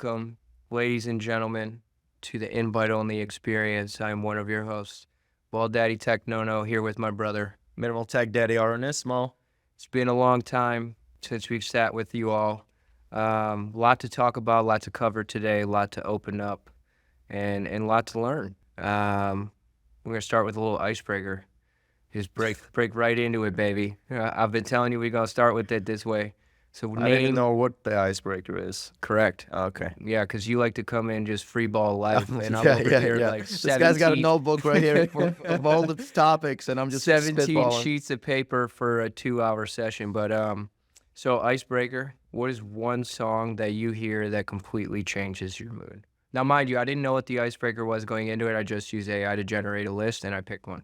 welcome, ladies and gentlemen, to the invite-only experience. I am one of your hosts, Bald Daddy TekNoNo, here with my brother, Minimal Tech Daddy RN ISMO. It's been a long time since we've sat with you all. Lot to talk about, lot to cover today, a lot to open up, and a lot to learn. We're gonna start with a little icebreaker. Just break right into it, baby. I've been telling you we're gonna start with it this way. So I didn't know what the icebreaker is. Correct. Okay. Yeah, because you like to come in just free ball life, and I'm Yeah, over yeah, here yeah. like This guy's got a 17 notebook right here of all the topics, and I'm just 17 spitballing. sheets of paper for a 2-hour session. But so icebreaker, what is one song that you hear that completely changes your mood? Now, mind you, I didn't know what the icebreaker was going into it. I just used AI to generate a list, and I picked one.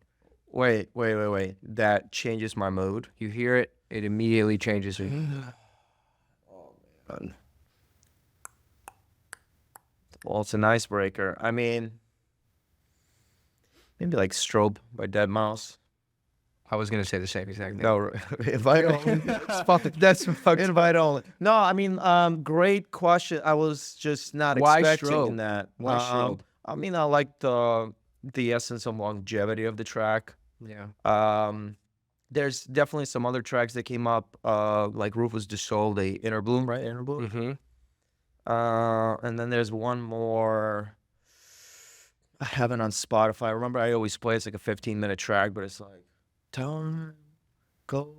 Wait. That changes my mood. You hear it, it immediately changes it. Oh, man. Well, it's an icebreaker. I mean, maybe like Strobe by Dead Mouse. I was gonna say the same exact thing. No, invite only. That's fucking invite only. No, I mean, great question. I was just not Why expecting Strobe? that. Why Strobe? I mean, I like the essence of longevity of the track. Yeah. There's definitely some other tracks that came up, like Rufus Du Sol, the Inner Bloom, right? Inner Bloom. Mm-hmm. And then there's one more. I have it on Spotify. I remember I always play. It's like a 15-minute track, but it's like time goes.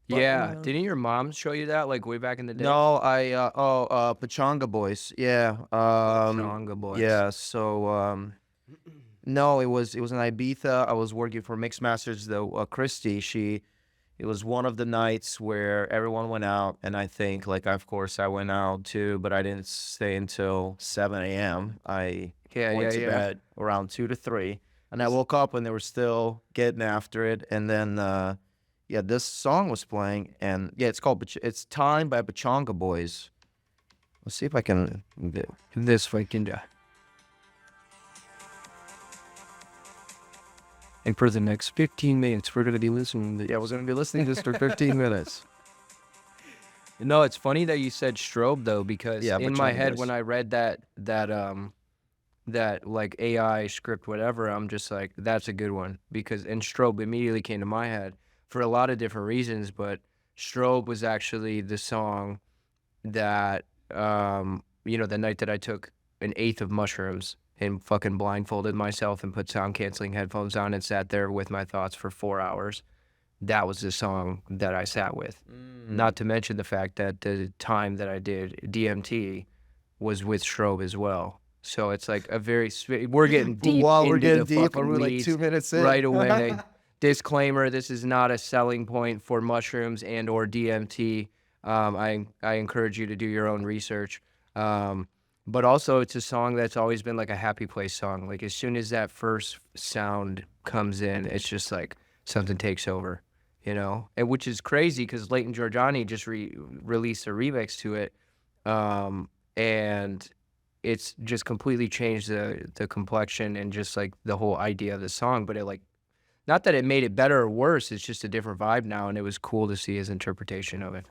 Yeah. by. Didn't your mom show you that like way back in the day? No, Pachanga Boys. Yeah. Pachanga Boys. Yeah. So no, it was in Ibiza. I was working for Mix Masters though. Christy, it was one of the nights where everyone went out, and I think of course I went out too, but I didn't stay until 7 a.m. I went to bed around 2 to 3, and I woke up and they were still getting after it, and then this song was playing, and it's Time by Pachanga Boys. Let's see if I can This fucking And for the next 15 minutes, we're gonna be listening to we're gonna be listening to this for 15 minutes. No, it's funny that you said Strobe though, because in my head Boys. when I read that like AI script, whatever, I'm just like, that's a good one, because and Strobe immediately came to my head for a lot of different reasons, but Strobe was actually the song that the night that I took an 1/8 of mushrooms and fucking blindfolded myself and put sound canceling headphones on and sat there with my thoughts for 4 hours. That was the song that I sat with. Not to mention the fact that the time that I did DMT was with Strobe as well. So it's like a very we're getting deep. We're getting the deep. fucking We're like weeds 2 minutes in. right away. Disclaimer: this is not a selling point for mushrooms and or DMT. I encourage you to do your own research. But also, it's a song that's always been like a happy place song. Like as soon as that first sound comes in, it's just like something takes over, and which is crazy because Leighton Giorgiani just released a remix to it, and it's just completely changed the complexion and just like the whole idea of the song. But it not that it made it better or worse, it's just a different vibe now, and it was cool to see his interpretation of it.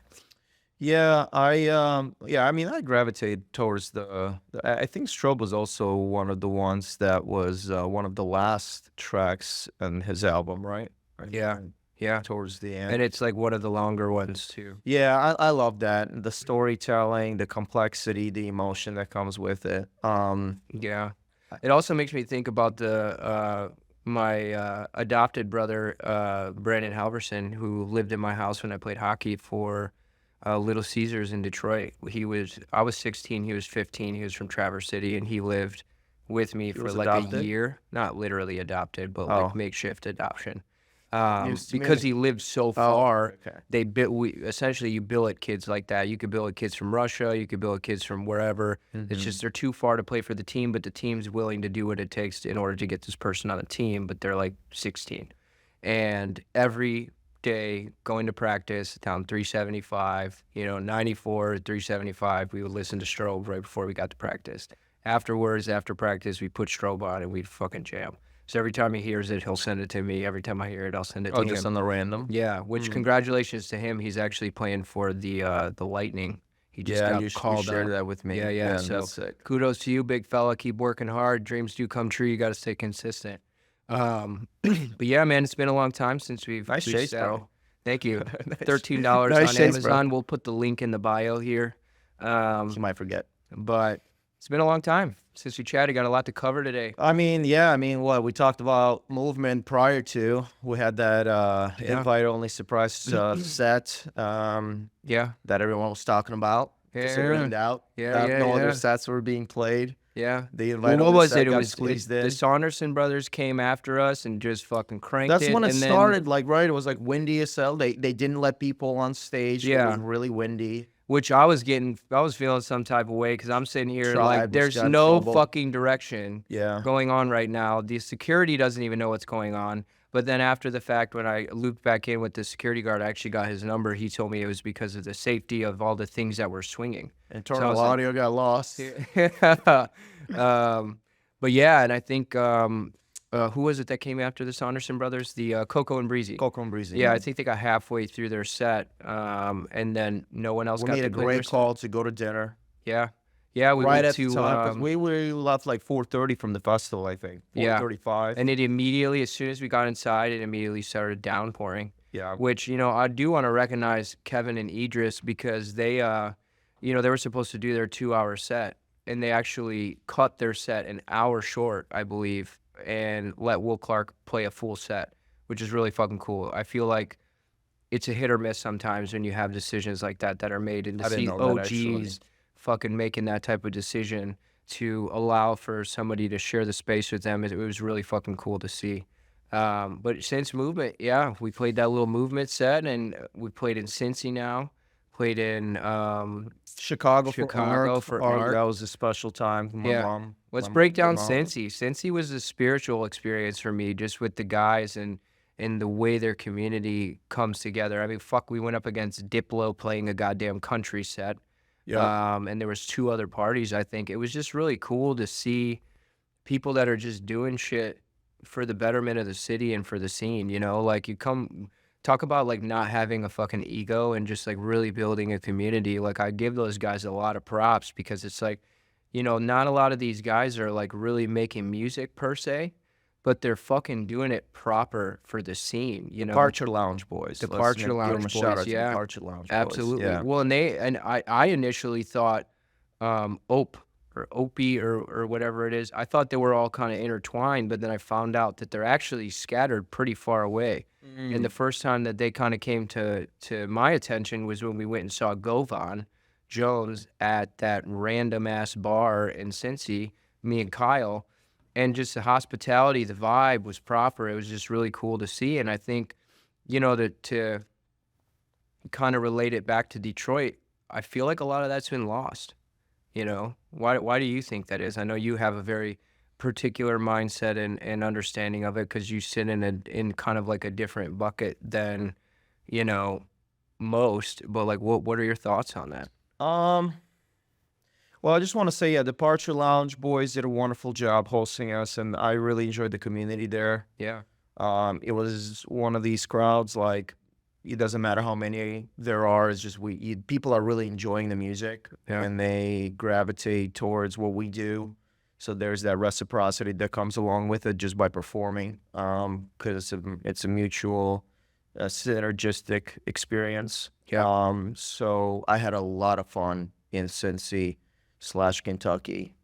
Yeah, I mean, I gravitate towards I think Strobe was also one of the ones that was one of the last tracks on his album, right? Yeah. Towards the end. And it's like one of the longer ones too. Yeah, I love that. The storytelling, the complexity, the emotion that comes with it. Yeah. It also makes me think about my adopted brother, Brandon Halverson, who lived in my house when I played hockey for Little Caesars in Detroit. I was 16, he was 15, he was from Traverse City, and he lived with me for like adopted? a year. Not literally adopted, but Oh. like makeshift adoption. Used to Because me- he lived so far, okay. essentially you billet kids like that. You could billet kids from Russia, you could billet kids from wherever. It's just they're too far to play for the team, but the team's willing to do what it takes in order to get this person on the team, but they're like 16. And every day going to practice down 375, 94, 375, we would listen to Strobe right before we got to practice. Afterwards, after practice, we put Strobe on and we'd fucking jam. So every time he hears it, he'll send it to me. Every time I hear it, I'll send it to him. Oh, just on the random? Yeah, which congratulations to him. He's actually playing for the Lightning. He just Yeah, got you called shared up. that with me. Yeah. So that's sick. kudos to you, big fella. Keep working hard. Dreams do come true. You got to stay consistent. But yeah, man, it's been a long time since we've Nice chase, sat. bro. Thank you. Nice. $13 Nice on chase, bro. Amazon. We'll put the link in the bio here. You might forget. But it's been a long time since we chatted. Got a lot to cover today. I mean, yeah, I mean, what we talked about movement prior to. We had that invite-only surprise set Yeah. that everyone was talking about. Just it rained out. No other sets were being played. Yeah. The Well, invite-only what was set it? It got was squeezed the in. Saunderson brothers came after us and just fucking cranked That's it. when it and then- started, like, right? It was like windy as hell. They didn't let people on stage. It Yeah. was really windy. Which I was feeling some type of way because I'm sitting here Tribe like was there's got in no trouble. fucking direction Yeah. going on right now. The security doesn't even know what's going on. But then after the fact, when I looped back in with the security guard, I actually got his number. He told me it was because of the safety of all the things that were swinging. Internal audio got lost. But yeah, and I think who was it that came after the Saunderson brothers? The Coco and Breezy. Coco and Breezy. Yeah, I think they got halfway through their set, and then no one else We got made to a play their great set. call to go to dinner. Yeah, we Right went at to the time, 'cause we left like 4:30 from the festival, I think. Yeah. 4:35. and it immediately, as soon as we got inside, it immediately started downpouring. Yeah. Which, I do want to recognize Kevin and Idris because they, they were supposed to do their 2-hour set, and they actually cut their set an hour short, I believe, and let Will Clark play a full set, which is really fucking cool. I feel like it's a hit or miss sometimes when you have decisions like that are made, and to I didn't see know that, actually. OGs fucking making that type of decision to allow for somebody to share the space with them, it was really fucking cool to see. But since movement, yeah, we played that little movement set, and we played in Cincy now, played in Chicago Chicago for Arc. That was a special time. Yeah. Let's my break down mom. Cincy. Cincy was a spiritual experience for me, just with the guys and the way their community comes together. I mean, fuck, we went up against Diplo playing a goddamn country set. Yeah. And there was 2 other parties, I think. It was just really cool to see people that are just doing shit for the betterment of the city and for the scene, Like, you come talk about, like, not having a fucking ego and just, like, really building a community. Like, I give those guys a lot of props because it's like, not a lot of these guys are, like, really making music per se, but they're fucking doing it proper for the scene, Departure Lounge Boys. Departure Let's give them Lounge a shout Boys, out to yeah. Departure Lounge Boys. Absolutely. Yeah. Well, and I initially thought Ope or Opie or whatever it is, I thought they were all kind of intertwined, but then I found out that they're actually scattered pretty far away. And the first time that they kind of came to my attention was when we went and saw Govan Jones at that random ass bar in Cincy, me and Kyle, and just the hospitality, the vibe was proper. It was just really cool to see. And I think, to kind of relate it back to Detroit, I feel like a lot of that's been lost. Why do you think that is? I know you have a very particular mindset and understanding of it because you sit in kind of like a different bucket than, most. But like, what are your thoughts on that? Well, I just want to say, yeah, Departure Lounge Boys did a wonderful job hosting us, and I really enjoyed the community there. Yeah. It was one of these crowds, like, it doesn't matter how many there are, it's just people are really enjoying the music, Yeah. and they gravitate towards what we do. So there's that reciprocity that comes along with it just by performing, because it's a mutual, synergistic experience. Yeah. So I had a lot of fun in Cincy/Kentucky.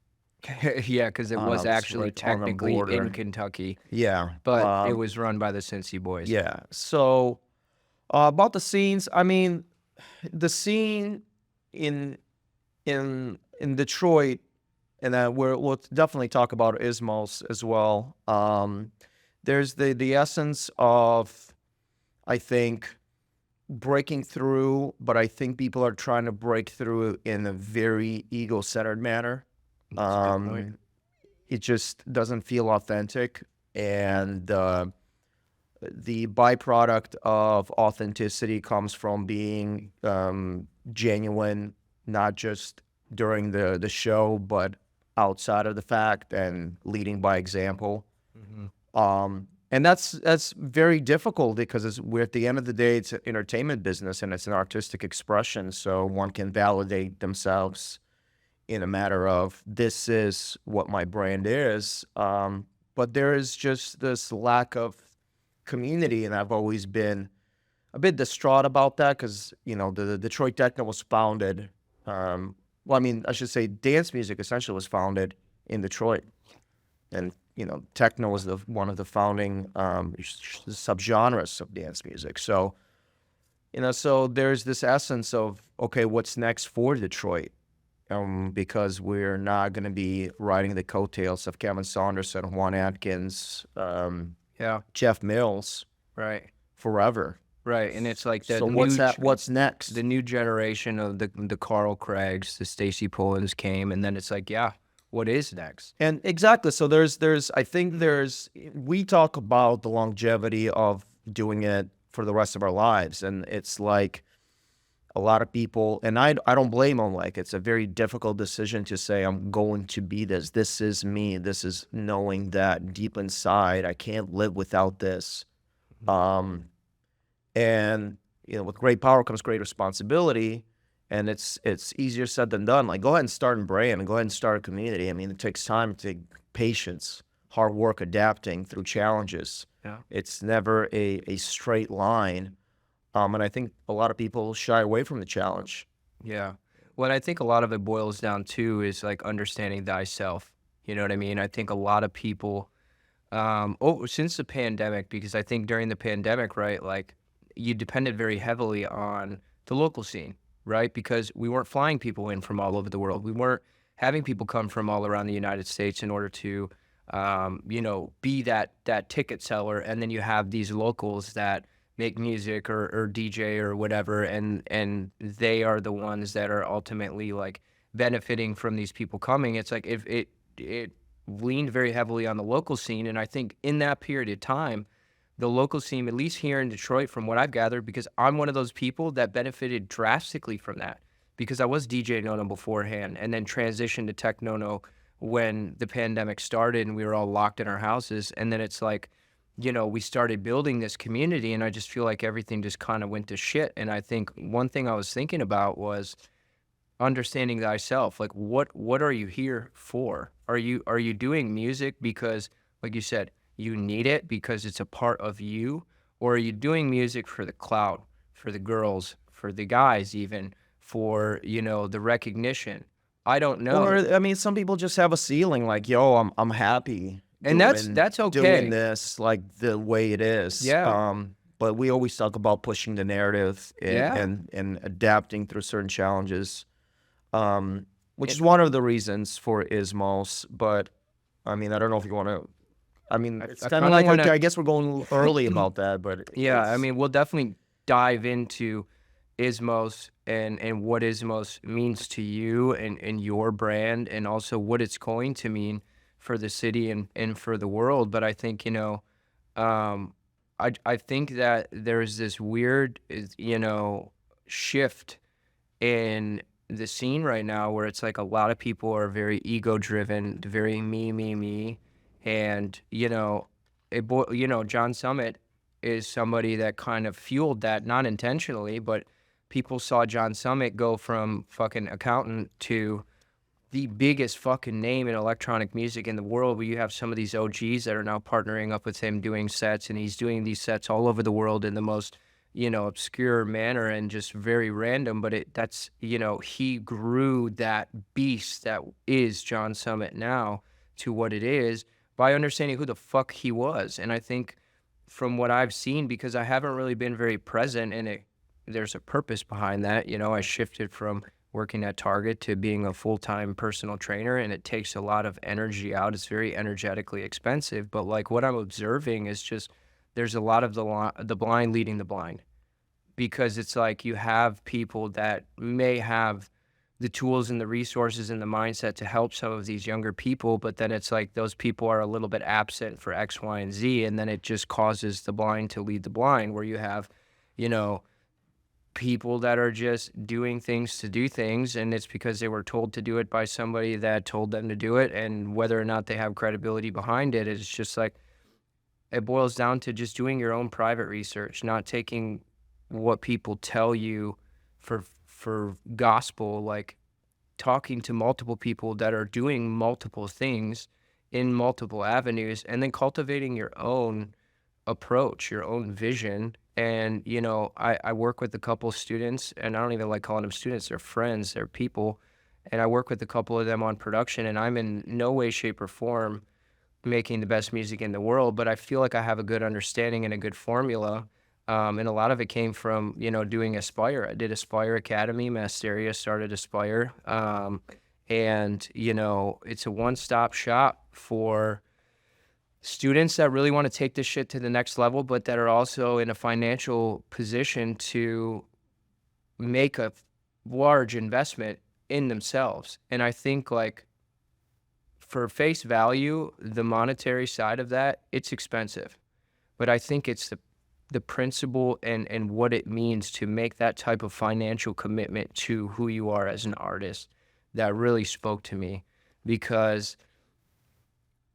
Yeah, because it was it's actually right on the technically border. in Kentucky, Yeah, but it was run by the Cincy boys. yeah. So about the scenes, I mean, the scene in Detroit, and then we'll definitely talk about ISMOS as well. There's the essence of, I think, breaking through, but I think people are trying to break through in a very ego-centered manner. That's a good point. It just doesn't feel authentic, and the byproduct of authenticity comes from being genuine, not just during the show, but outside of the fact, and leading by example. Mhm. And that's very difficult because we're at the end of the day, it's an entertainment business and it's an artistic expression. So one can validate themselves in a matter of this is what my brand is. But there is just this lack of community, and I've always been a bit distraught about that because, you know, the Detroit Techno was founded. Well, I mean, I should say dance music essentially was founded in Detroit. And, you know, techno was one of the founding subgenres of dance music. So, you know, so there's this essence of, okay, what's next for Detroit? Because we're not going to be riding the coattails of Kevin Saunderson, Juan Atkins, Jeff Mills, right, forever. right. And it's like So what's next? The new generation of the Carl Craigs, the Stacy Pullens came, and then it's like, yeah, what is next? And exactly. So I think we talk about the longevity of doing it for the rest of our lives. And it's like a lot of people, and I don't blame them. Like, it's a very difficult decision to say, I'm going to be this. This is me. This is knowing that deep inside, I can't live without this. And, you know, with great power comes great responsibility. And it's easier said than done. Like, go ahead and start a brand and go ahead and start a community. I mean, it takes time, it takes patience, hard work, adapting through challenges. Yeah. It's never a straight line. And I think a lot of people shy away from the challenge. Yeah. Well, I think a lot of it boils down to is like understanding thyself. You know what I mean? I think a lot of people, since the pandemic, because I think during the pandemic, right, like you depended very heavily on the local scene, right? Because we weren't flying people in from all over the world. We weren't having people come from all around the United States in order to, you know, be that ticket seller. And then you have these locals that make music or DJ or whatever, and they are the ones that are ultimately like benefiting from these people coming. It's like if it leaned very heavily on the local scene, and I think in that period of time, the local scene, at least here in Detroit, from what I've gathered, because I'm one of those people that benefited drastically from that, because I was DJ Nono beforehand and then transitioned to TekNoNo when the pandemic started and we were all locked in our houses. And then it's like, you know, we started building this community, and I just feel like everything just kind of went to shit. And I think one thing I was thinking about was understanding thyself. Like, what are you here for? Are you doing music because, like you said, you need it because it's a part of you? Or are you doing music for the clout, for the girls, for the guys even, for, you know, the recognition? I don't know. Or, I mean, some people just have a ceiling like, yo, I'm happy. And that's okay. Doing this like the way it is. Yeah. But we always talk about pushing the narrative and adapting through certain challenges, which is one of the reasons for ISMOS. But I mean, I don't know if you want to. I mean, it's kind of like, I guess we're going early about that, but yeah, I mean, we'll definitely dive into ISMOS and what ISMOS means to you and your brand, and also what it's going to mean for the city and for the world. But I think, you know, I think that there's this weird, you know, shift in the scene right now where it's like a lot of people are very ego driven, very me. And, you know, John Summit is somebody that kind of fueled that, not intentionally, but people saw John Summit go from fucking accountant to the biggest fucking name in electronic music in the world, where you have some of these OGs that are now partnering up with him doing sets, and he's doing these sets all over the world in the most, you know, obscure manner and just very random. But that's, you know, he grew that beast that is John Summit now to what it is by understanding who the fuck he was. And I think from what I've seen, because I haven't really been very present in it, there's a purpose behind that. You know, I shifted from working at Target to being a full-time personal trainer, and it takes a lot of energy out. It's very energetically expensive, but like what I'm observing is just there's a lot of the blind leading the blind, because it's like you have people that may have the tools and the resources and the mindset to help some of these younger people, but then it's like those people are a little bit absent for X, Y, and Z, and then it just causes the blind to lead the blind, where you have, you know, people that are just doing things to do things, and it's because they were told to do it by somebody that told them to do it, and whether or not they have credibility behind it, it's just like it boils down to just doing your own private research, not taking what people tell you for gospel, like talking to multiple people that are doing multiple things in multiple avenues, and then cultivating your own approach, your own vision. And, you know, I work with a couple students, and I don't even like calling them students, they're friends, they're people. And I work with a couple of them on production, and I'm in no way, shape, or form making the best music in the world, but I feel like I have a good understanding and a good formula. And a lot of it came from, you know, doing Aspire. I did Aspire Academy, Masteria started Aspire. And, you know, it's a one-stop shop for students that really want to take this shit to the next level, but that are also in a financial position to make a large investment in themselves. And I think, like, for face value, the monetary side of that, it's expensive. But I think it's the principle and what it means to make that type of financial commitment to who you are as an artist that really spoke to me, because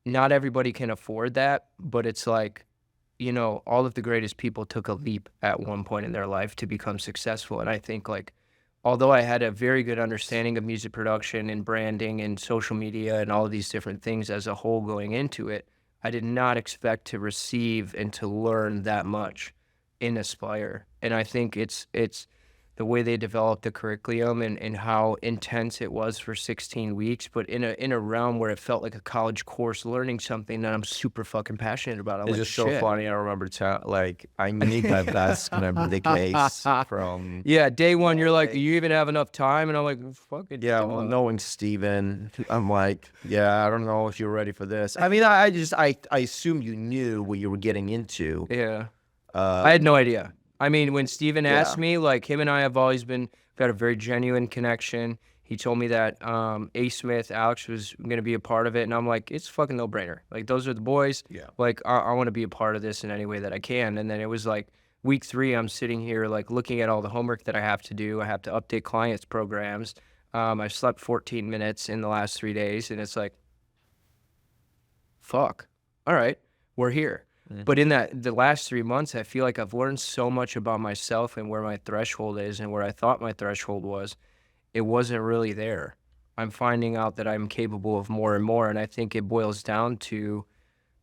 not everybody can afford that, but it's like, you know, all of the greatest people took a leap at one point in their life to become successful. And I think, like, although I had a very good understanding of music production and branding and social media and all of these different things as a whole going into it, I did not expect to receive and to learn that much in Aspire. And I think it's the way they developed the curriculum and how intense it was for 16 weeks, but in a realm where it felt like a college course, learning something that I'm super fucking passionate about. I'm It's like, just so shit. funny. I remember, I need that's gonna be the case from. Yeah, day one, you're like, you even have enough time? And I'm like, fuck it. Yeah, well, knowing Steven, I'm like, yeah, I don't know if you're ready for this. I mean, I assume you knew what you were getting into. Yeah. I had no idea. I mean, when Steven asked Yeah. me, like, him and I have always got a very genuine connection. He told me that A. Smith, Alex, was going to be a part of it. And I'm like, it's a fucking no-brainer. Like, those are the boys. Yeah. Like, I want to be a part of this in any way that I can. And then it was like week 3, I'm sitting here, like, looking at all the homework that I have to do. I have to update clients' programs. I slept 14 minutes in the last 3 days. And it's like, fuck. All right, we're here. But in the last 3 months, I feel like I've learned so much about myself and where my threshold is and where I thought my threshold was. It wasn't really there. I'm finding out that I'm capable of more and more. And I think it boils down to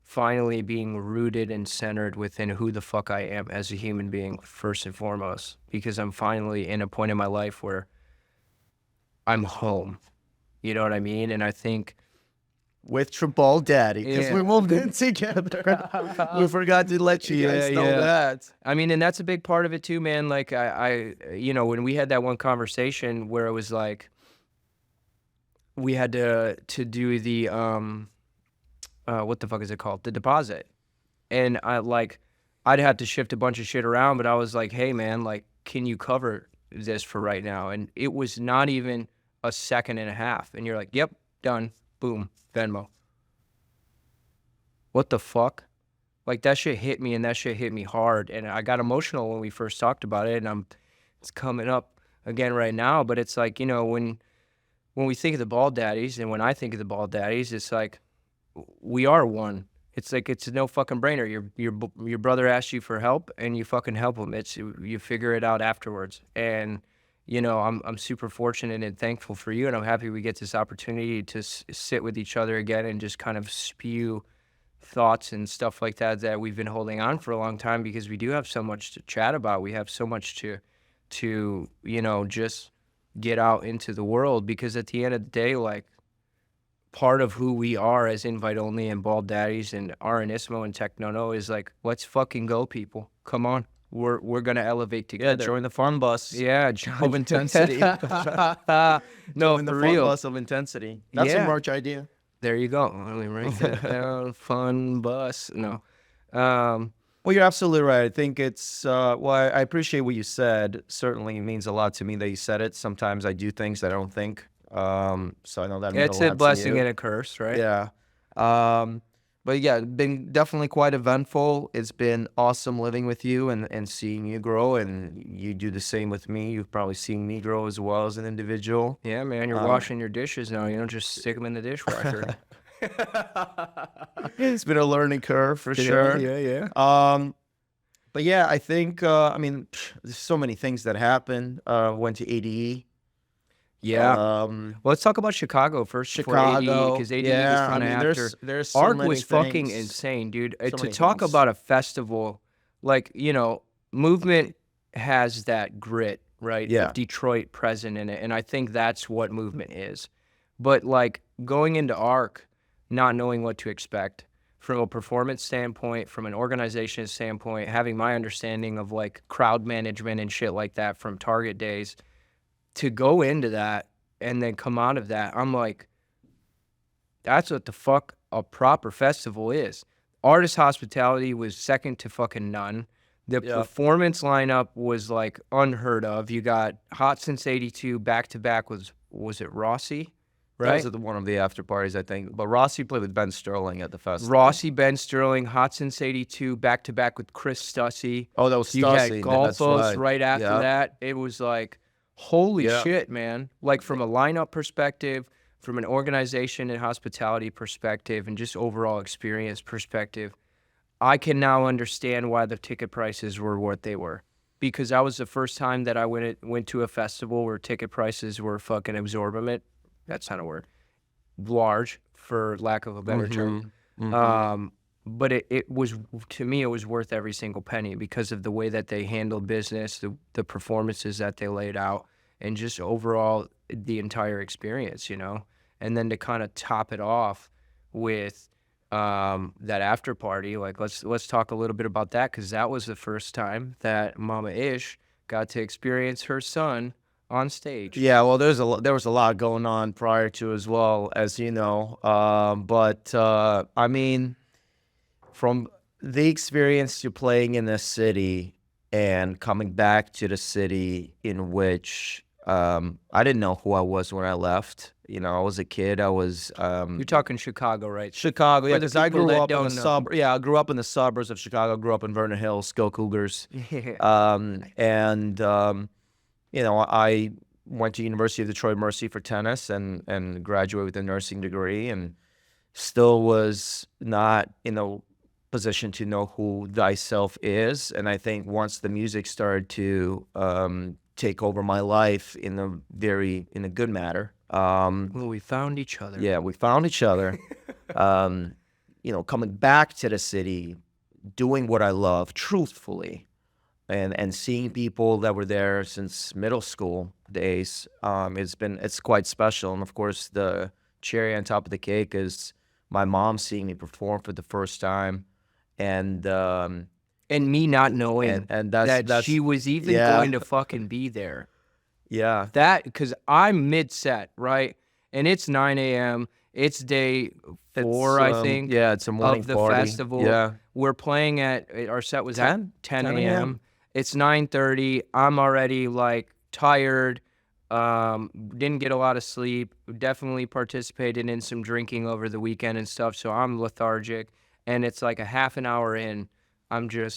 finally being rooted and centered within who the fuck I am as a human being, first and foremost, because I'm finally in a point in my life where I'm home. You know what I mean? And I think With Bald Daddy, because Yeah. we moved in together. We forgot to let you guys know that. I mean, and that's a big part of it too, man. Like I, you know, when we had that one conversation where it was like, we had to do the, what the fuck is it called? The deposit. And I'd have to shift a bunch of shit around, but I was like, hey man, like, can you cover this for right now? And it was not even a second and a half. And you're like, yep, done. Boom, Venmo. What the fuck? Like, that shit hit me, and that shit hit me hard. And I got emotional when we first talked about it, and it's coming up again right now. But it's like, you know, when we think of the Bald Daddies, and when I think of the Bald Daddies, it's like, we are one. It's like, it's no fucking brainer. Your brother asks you for help, and you fucking help him. You figure it out afterwards. And you know, I'm super fortunate and thankful for you, and I'm happy we get this opportunity to sit with each other again and just kind of spew thoughts and stuff like that we've been holding on for a long time, because we do have so much to chat about. We have so much to you know, just get out into the world, because at the end of the day, like, part of who we are as Invite Only and Bald Daddies and RN ISMO and TekNoNo is like, let's fucking go, people. Come on. We're gonna elevate together. Yeah, join the fun bus. Yeah, Of intensity. No, Join the for fun real. bus of intensity. That's a Yeah. merch idea. There you go. Let me write that down. Fun bus. No. Well, you're absolutely right. I think it's, well, I appreciate what you said. Certainly means a lot to me that you said it. Sometimes I do things that I don't think. So I know that means It's a lot a blessing to you. and a curse, right? Yeah. But yeah, been definitely quite eventful. It's been awesome living with you and seeing you grow, and you do the same with me. You've probably seen me grow as well as an individual. Yeah, man. You're washing your dishes now. You don't just stick them in the dishwasher. It's been a learning curve for Yeah, sure. yeah. But yeah, I think I mean, there's so many things that happened. Went to ADE. Yeah. Well, let's talk about Chicago first before ADE, Chicago. because ADE was Yeah, I kind of mean, after. there's so ARC many was fucking things. insane, dude. So To many talk things. about a festival, like, movement has that grit, right? Yeah. Of Detroit present in it, and I think that's what movement is. But like going into ARC, not knowing what to expect from a performance standpoint, from an organization standpoint, having my understanding of like crowd management and shit like that from Target days, to go into that and then come out of that, I'm like, that's what the fuck a proper festival is. Artist hospitality was second to fucking none. The performance lineup was like unheard of. You got Hot Since '82 back to back was it Rossi? That Right? was at one of the after parties, I think. But Rossi played with Ben Sterling at the festival. Rossi, Ben Sterling, Hot Since '82 back to back with Chris Stussy. Oh, that was You had Stussy. That's Golfos right after Yep. that. It was like, holy Yep. shit, man. Like from a lineup perspective, from an organization and hospitality perspective, and just overall experience perspective, I can now understand why the ticket prices were what they were. Because that was the first time that I went to a festival where ticket prices were fucking exorbitant. That's not a word. Large, for lack of a better term. But it was, to me, it was worth every single penny because of the way that they handled business, the performances that they laid out, and just overall the entire experience, And then to kind of top it off with that after party, like let's talk a little bit about that, because that was the first time that Mama Ish got to experience her son on stage. Yeah, well, there was a lot going on prior to as well, as you know. But I mean, from the experience to playing in the city and coming back to the city in which I didn't know who I was when I left. I was a kid. I was You're talking Chicago, right? Chicago. Yeah, But because I people grew that up in the don't know. suburbs. Yeah, I grew up in the suburbs of Chicago. Grew up in Vernon Hills, Go Cougars. I went to University of Detroit Mercy for tennis and graduated with a nursing degree, and still was not in a position to know who Thyself is. And I think once the music started to take over my life in a good manner. Well, we found each other. Yeah, we found each other. Coming back to the city, doing what I love, truthfully, and seeing people that were there since middle school days, it's quite special. And of course, the cherry on top of the cake is my mom seeing me perform for the first time, and me not knowing and that she was even going to fucking be there. Yeah. That, because I'm mid-set, right? And it's 9 a.m. It's day 4, I think. Yeah, it's a morning of the party. festival. Yeah. We're playing our set was 10? at 10 10 a.m. It's 9:30. I'm already like tired. Didn't get a lot of sleep. Definitely participated in some drinking over the weekend and stuff, so I'm lethargic. And it's like a half an hour in,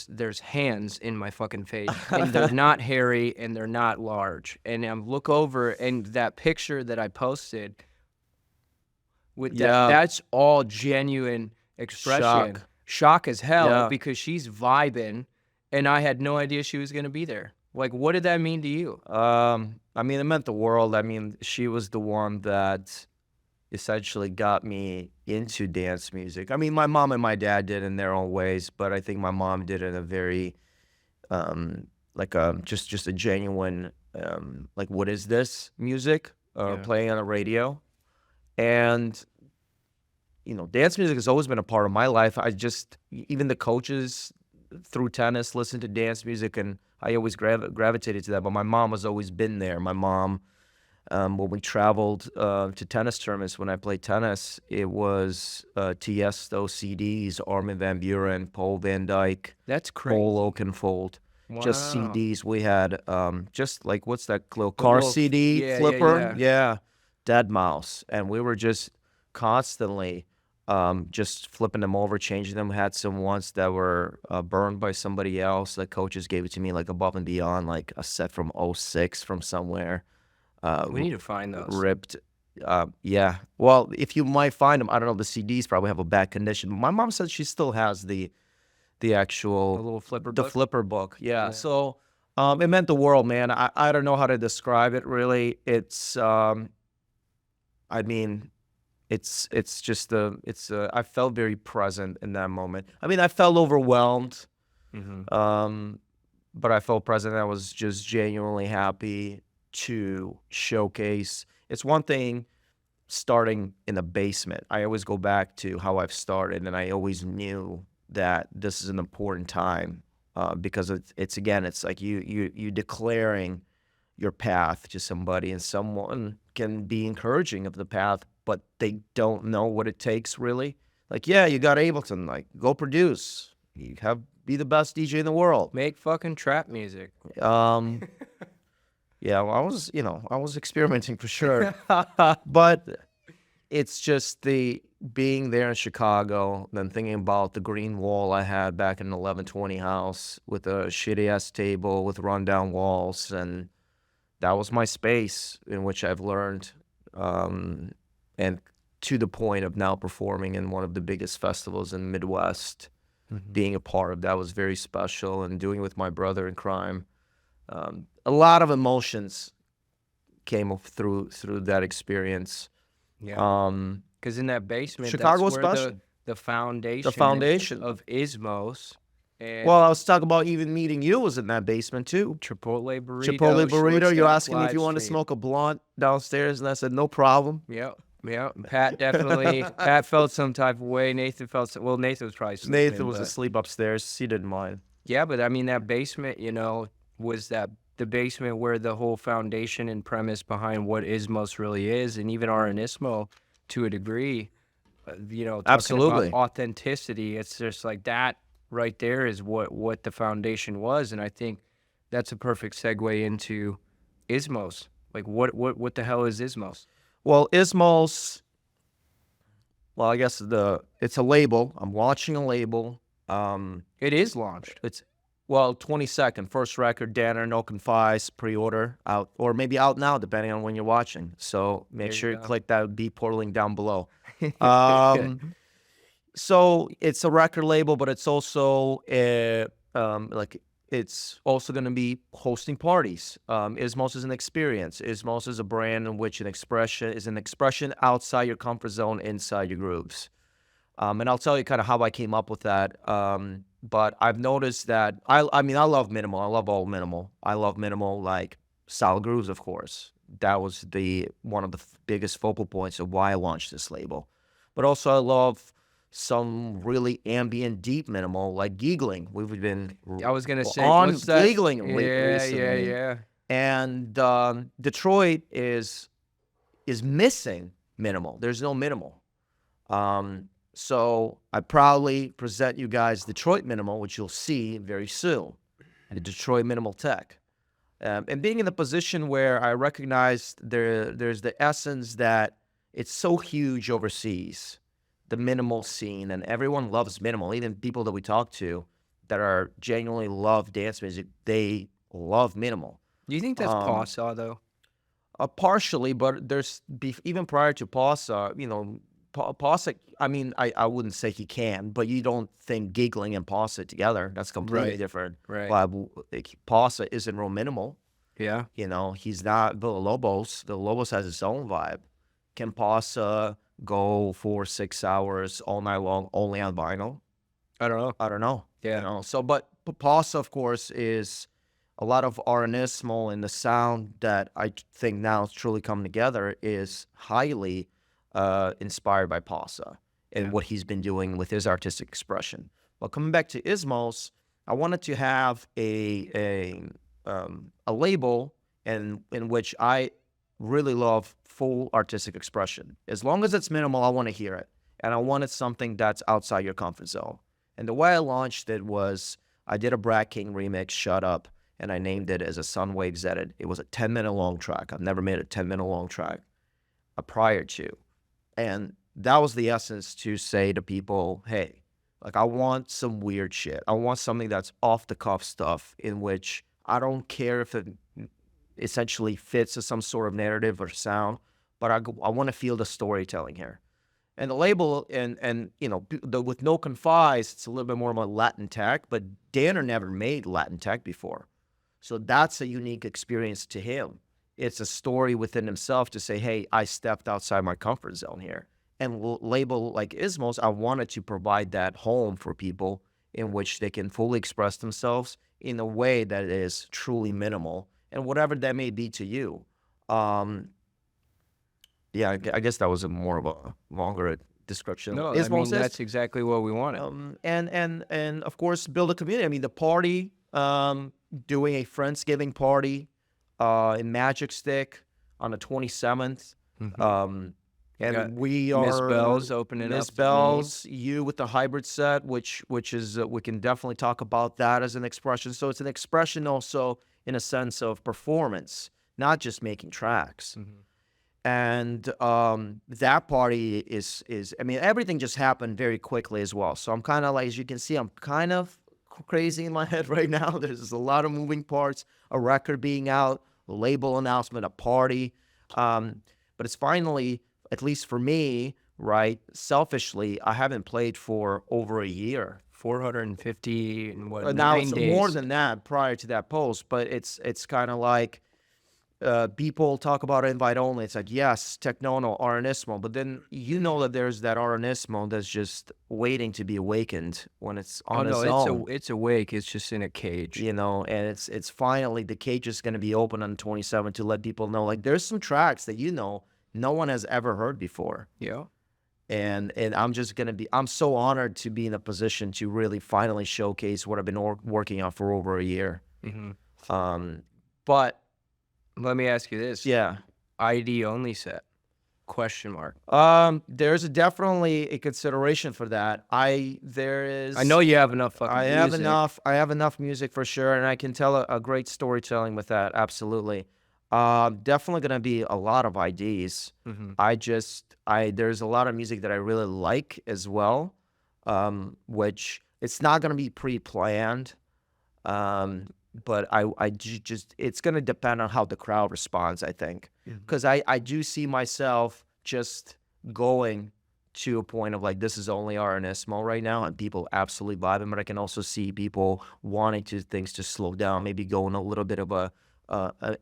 there's hands in my fucking face, and they're not hairy and they're not large. And I look over, and that picture that I posted with that's all genuine expression. Shock as hell, because she's vibing, and I had no idea she was gonna be there. Like, what did that mean to you? I mean, it meant the world. I mean, she was the one that essentially got me into dance music. I mean, my mom and my dad did in their own ways, but I think my mom did it in a very, just a genuine, like, what is this music? Playing on the radio. And, dance music has always been a part of my life. Even the coaches through tennis listen to dance music, and I always gravitated to that. But my mom has always been there. My mom, when we traveled to tennis tournaments, when I played tennis, it was Tiesto CDs, Armin van Buuren, Paul van Dyk. That's crazy. Paul Oakenfold. Wow. Just CDs. We had just like, what's that little car CD flipper? Yeah. Deadmau5. And we were just constantly just flipping them over, changing them. We had some ones that were burned by somebody else. The coaches gave it to me, like Above and Beyond, like a set from '06 from somewhere. We need to find those. Ripped. Yeah. Well, if you might find them, I don't know. The CDs probably have a bad condition. My mom said she still has the A actual little flipper the book. flipper book. Yeah. Yeah. So it meant the world, man. I don't know how to describe it really. It's I mean, it's just I felt very present in that moment. I mean, I felt overwhelmed. Mm-hmm. But I felt present. I was just genuinely happy to showcase. It's one thing starting in the basement. I always go back to how I've started, and I always knew that this is an important time because it's again, it's like you declaring your path to somebody, and someone can be encouraging of the path, but they don't know what it takes really. Like, yeah, you got Ableton, like go produce. You have be the best DJ in the world. Make fucking trap music. Yeah, well, I was experimenting for sure. But it's just the being there in Chicago, then thinking about the green wall I had back in an 1120 house with a shitty ass table with rundown walls, and that was my space in which I've learned, and to the point of now performing in one of the biggest festivals in the Midwest. Being a part of that was very special, and doing it with my brother in crime. A lot of emotions came through that experience. Yeah. Because in that basement, Chicago was that's where special. the foundation, The foundation. of ISMOS and Well, I was talking about even meeting you was in that basement too. Chipotle burrito. Chipotle burrito. short You're stack asking me if live you want to stream. smoke a blunt downstairs, and I said no problem. Yep. Yep. Pat definitely. Pat felt some type of way. Nathan felt. Well, Nathan was probably sleeping. Nathan was but- asleep upstairs. He didn't mind. Yeah, but I mean that basement, was that the basement where the whole foundation and premise behind what ISMOS really is, and even RN ISMO to a degree, talking Absolutely. about authenticity. It's just like that right there is what the foundation was, and I think that's a perfect segue into ISMOS. Like what the hell is ISMOS? Well, ISMOS. Well, I guess it's a label. I'm launching a label. It is launched. It's 22nd, first record, Danner, No Confise, pre-order out, or maybe out now, depending on when you're watching. So make There sure you you go. click that Beatport link down below. So it's a record label, but it's also it's also going to be hosting parties. ISMOS is an experience. ISMOS is a brand in which an expression outside your comfort zone, inside your grooves. And I'll tell you kind of how I came up with that. But I've noticed that I mean I love minimal. I love all minimal. I love minimal like style grooves, of course. That was one of the biggest focal points of why I launched this label. But also I love some really ambient, deep minimal like giggling. We've been I was gonna say on what's that? giggling Yeah, recently. yeah. And Detroit is missing minimal. There's no minimal. So I proudly present you guys Detroit Minimal, which you'll see very soon, the Detroit Minimal Tech. And being in the position where I recognize there's the essence that it's so huge overseas, the minimal scene, and everyone loves minimal. Even people that we talk to that are genuinely love dance music, they love minimal. Do you think that's Pawsaw though? Partially, but even prior to Pawsaw, Pawsaw, I mean, I wouldn't say he can, but you don't think giggling and Pawsaw together. That's completely Right, different. right. Pawsaw isn't real minimal. Yeah. He's not Villalobos. Villalobos has its own vibe. Can Pawsaw go for 6 hours all night long only on vinyl? I don't know. I don't know. Yeah. So, but Pawsaw, of course, is a lot of RN ISMO, and the sound that I think now is truly coming together is highly inspired by Pawsaw and what he's been doing with his artistic expression. But coming back to ISMOS, I wanted to have a label in which I really love full artistic expression. As long as it's minimal, I want to hear it. And I wanted something that's outside your comfort zone. And the way I launched it was I did a Brad King remix, Shut Up, and I named it as a Sunwaves Edit. It was a 10-minute long track. I've never made a 10-minute long track prior to. And that was the essence, to say to people, hey, like, I want some weird shit. I want something that's off-the-cuff stuff in which I don't care if it essentially fits some sort of narrative or sound, but I want to feel the storytelling here. And the label, and you know, with No Confise, it's a little bit more about Latin tech, but Danner never made Latin tech before. So that's a unique experience to him. It's a story within himself to say, hey, I stepped outside my comfort zone here. And label like ISMOS, I wanted to provide that home for people in which they can fully express themselves in a way that is truly minimal, and whatever that may be to you. Yeah, I guess that was a more of a longer description. No, I mean, that's exactly what we wanted. And of course, build a community. I mean, the party, doing a Friendsgiving party in Magic Stick on the 27th. And we are Miss Bell's opening Miss up. Bell's, you with the hybrid set, which is we can definitely talk about that as an expression. So it's an expression also in a sense of performance, not just making tracks. And that party is I mean, everything just happened very quickly as well. So I'm kind of like, as you can see, I'm kind of crazy in my head right now. There's a lot of moving parts, a record being out, a label announcement, a party. But it's finally, at least for me, right, selfishly, I haven't played for over a year. 450 and what, Now 9 it's days. more than that prior to that post, but it's kind of like people talk about invite only. It's like, yes, TekNoNo, RN ISMO, but then you know that there's that RN ISMO that's just waiting to be awakened when it's on its own. It's awake. It's just in a cage. You know, and it's finally, the cage is going to be open on the 27th to let people know, like, there's some tracks that, you know, no one has ever heard before. Yeah. And I'm just going to be, I'm so honored to be in a position to really finally showcase what I've been working on for over a year. But let me ask you this. yeah. ID only set? Question mark. There's definitely a consideration for that. I know you have enough fucking I music. have enough music for sure, and I can tell a great storytelling with that. Absolutely. Definitely gonna be a lot of IDs. There's a lot of music that I really like as well, which it's not gonna be pre-planned. But it's going to depend on how the crowd responds, I think. Because I do see myself just going to a point of like, this is only RN ISMO right now, and people absolutely vibing, but I can also see people wanting things to slow down, maybe go in a little bit of a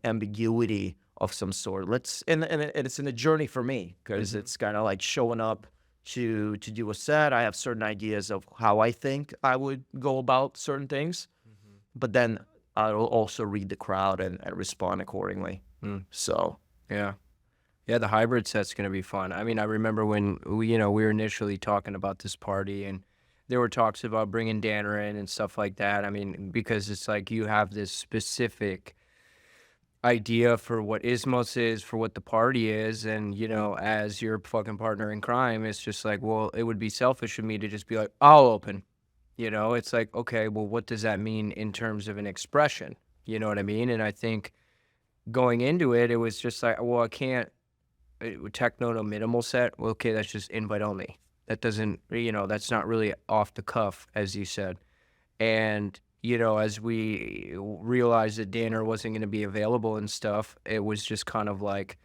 ambiguity of some sort. And it's in a journey for me, because it's kind of like showing up to do a set. I have certain ideas of how I think I would go about certain things, but then I'll also read the crowd and respond accordingly. So yeah, the hybrid set's gonna be fun. I mean, I remember when we were initially talking about this party, and there were talks about bringing Danner in and stuff like that. I mean, because it's like you have this specific idea for what ISMOS is, for what the party is, and as your fucking partner in crime, it's just like, well, it would be selfish of me to just be like, I'll open. It's like, okay, well, what does that mean in terms of an expression? You know what I mean? And I think going into it, it was just like, well, I can't, TekNoNo minimal set. Well, okay, that's just invite only. That doesn't, that's not really off the cuff, as you said. And, as we realized that Danner wasn't going to be available and stuff, it was just kind of like,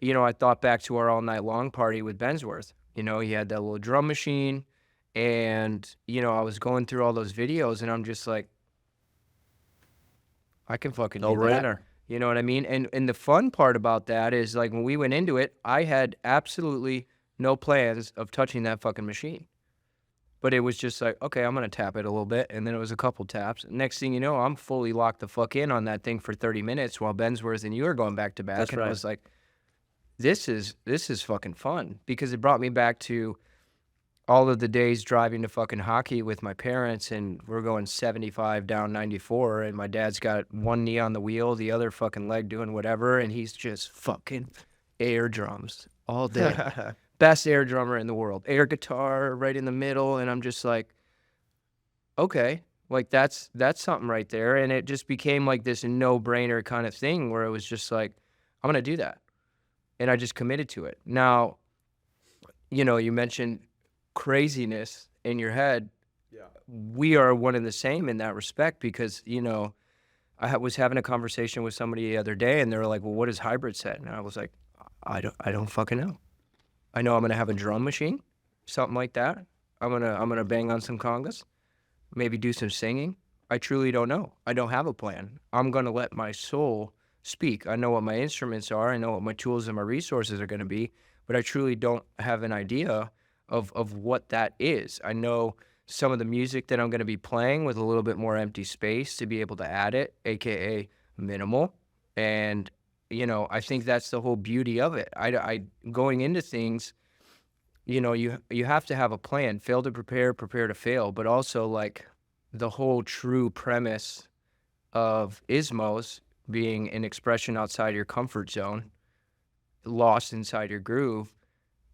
I thought back to our all night long party with Bensworth. He had that little drum machine. And, I was going through all those videos, and I'm just like, I can fucking do that. You know what I mean? And the fun part about that is, like, when we went into it, I had absolutely no plans of touching that fucking machine. But it was just like, okay, I'm going to tap it a little bit. And then it was a couple taps. Next thing you know, I'm fully locked the fuck in on that thing for 30 minutes while Bensworth and you are going back to back. That's and right. I was like, this is fucking fun, because it brought me back to all of the days driving to fucking hockey with my parents, and we're going 75 down 94, and my dad's got one knee on the wheel, the other fucking leg doing whatever, and he's just fucking air drums all day. Best air drummer in the world. Air guitar right in the middle, and I'm just like, okay, like that's something right there. And it just became like this no-brainer kind of thing where it was just like, I'm going to do that. And I just committed to it. Now, you mentioned craziness in your head. Yeah. We are one and the same in that respect, because I was having a conversation with somebody the other day, and they were like, well, what is hybrid set? And I was like, I don't fucking know. I know I'm gonna have a drum machine, something like that. I'm gonna bang on some congas, maybe do some singing. I truly don't know. I don't have a plan. I'm gonna let my soul speak. I know what my instruments are. I know what my tools and my resources are gonna be, but I truly don't have an idea of what that is. I know some of the music that I'm gonna be playing with a little bit more empty space to be able to add it, aka minimal. And I think that's the whole beauty of it. I going into things, you have to have a plan. Fail to prepare, prepare to fail. But also, like, the whole true premise of ISMOS being an expression outside your comfort zone, lost inside your groove.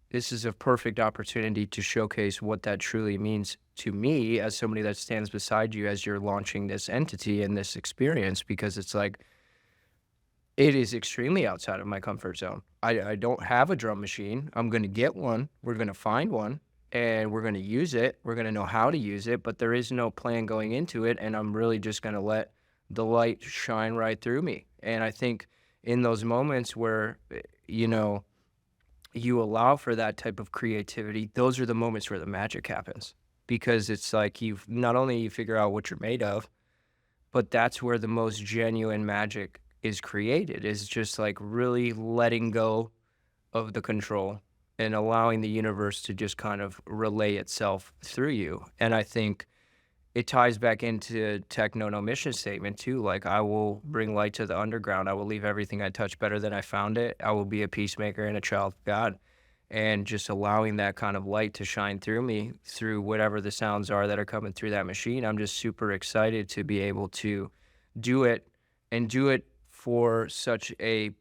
This is a perfect opportunity to showcase what that truly means to me as somebody that stands beside you as you're launching this entity and this experience, because it's like, it is extremely outside of my comfort zone. I don't have a drum machine. I'm going to get one. We're going to find one, and we're going to use it. We're going to know how to use it, but there is no plan going into it, and I'm really just going to let the light shine right through me. And I think in those moments where, you allow for that type of creativity, those are the moments where the magic happens, because it's like you've not only you figure out what you're made of, but that's where the most genuine magic is created, is just like really letting go of the control and allowing the universe to just kind of relay itself through you. And I think it ties back into TekNoNo mission statement too. Like, I will bring light to the underground. I will leave everything I touch better than I found it. I will be a peacemaker and a child of God. And just allowing that kind of light to shine through me, through whatever the sounds are that are coming through that machine. I'm just super excited to be able to do it, and do it for such a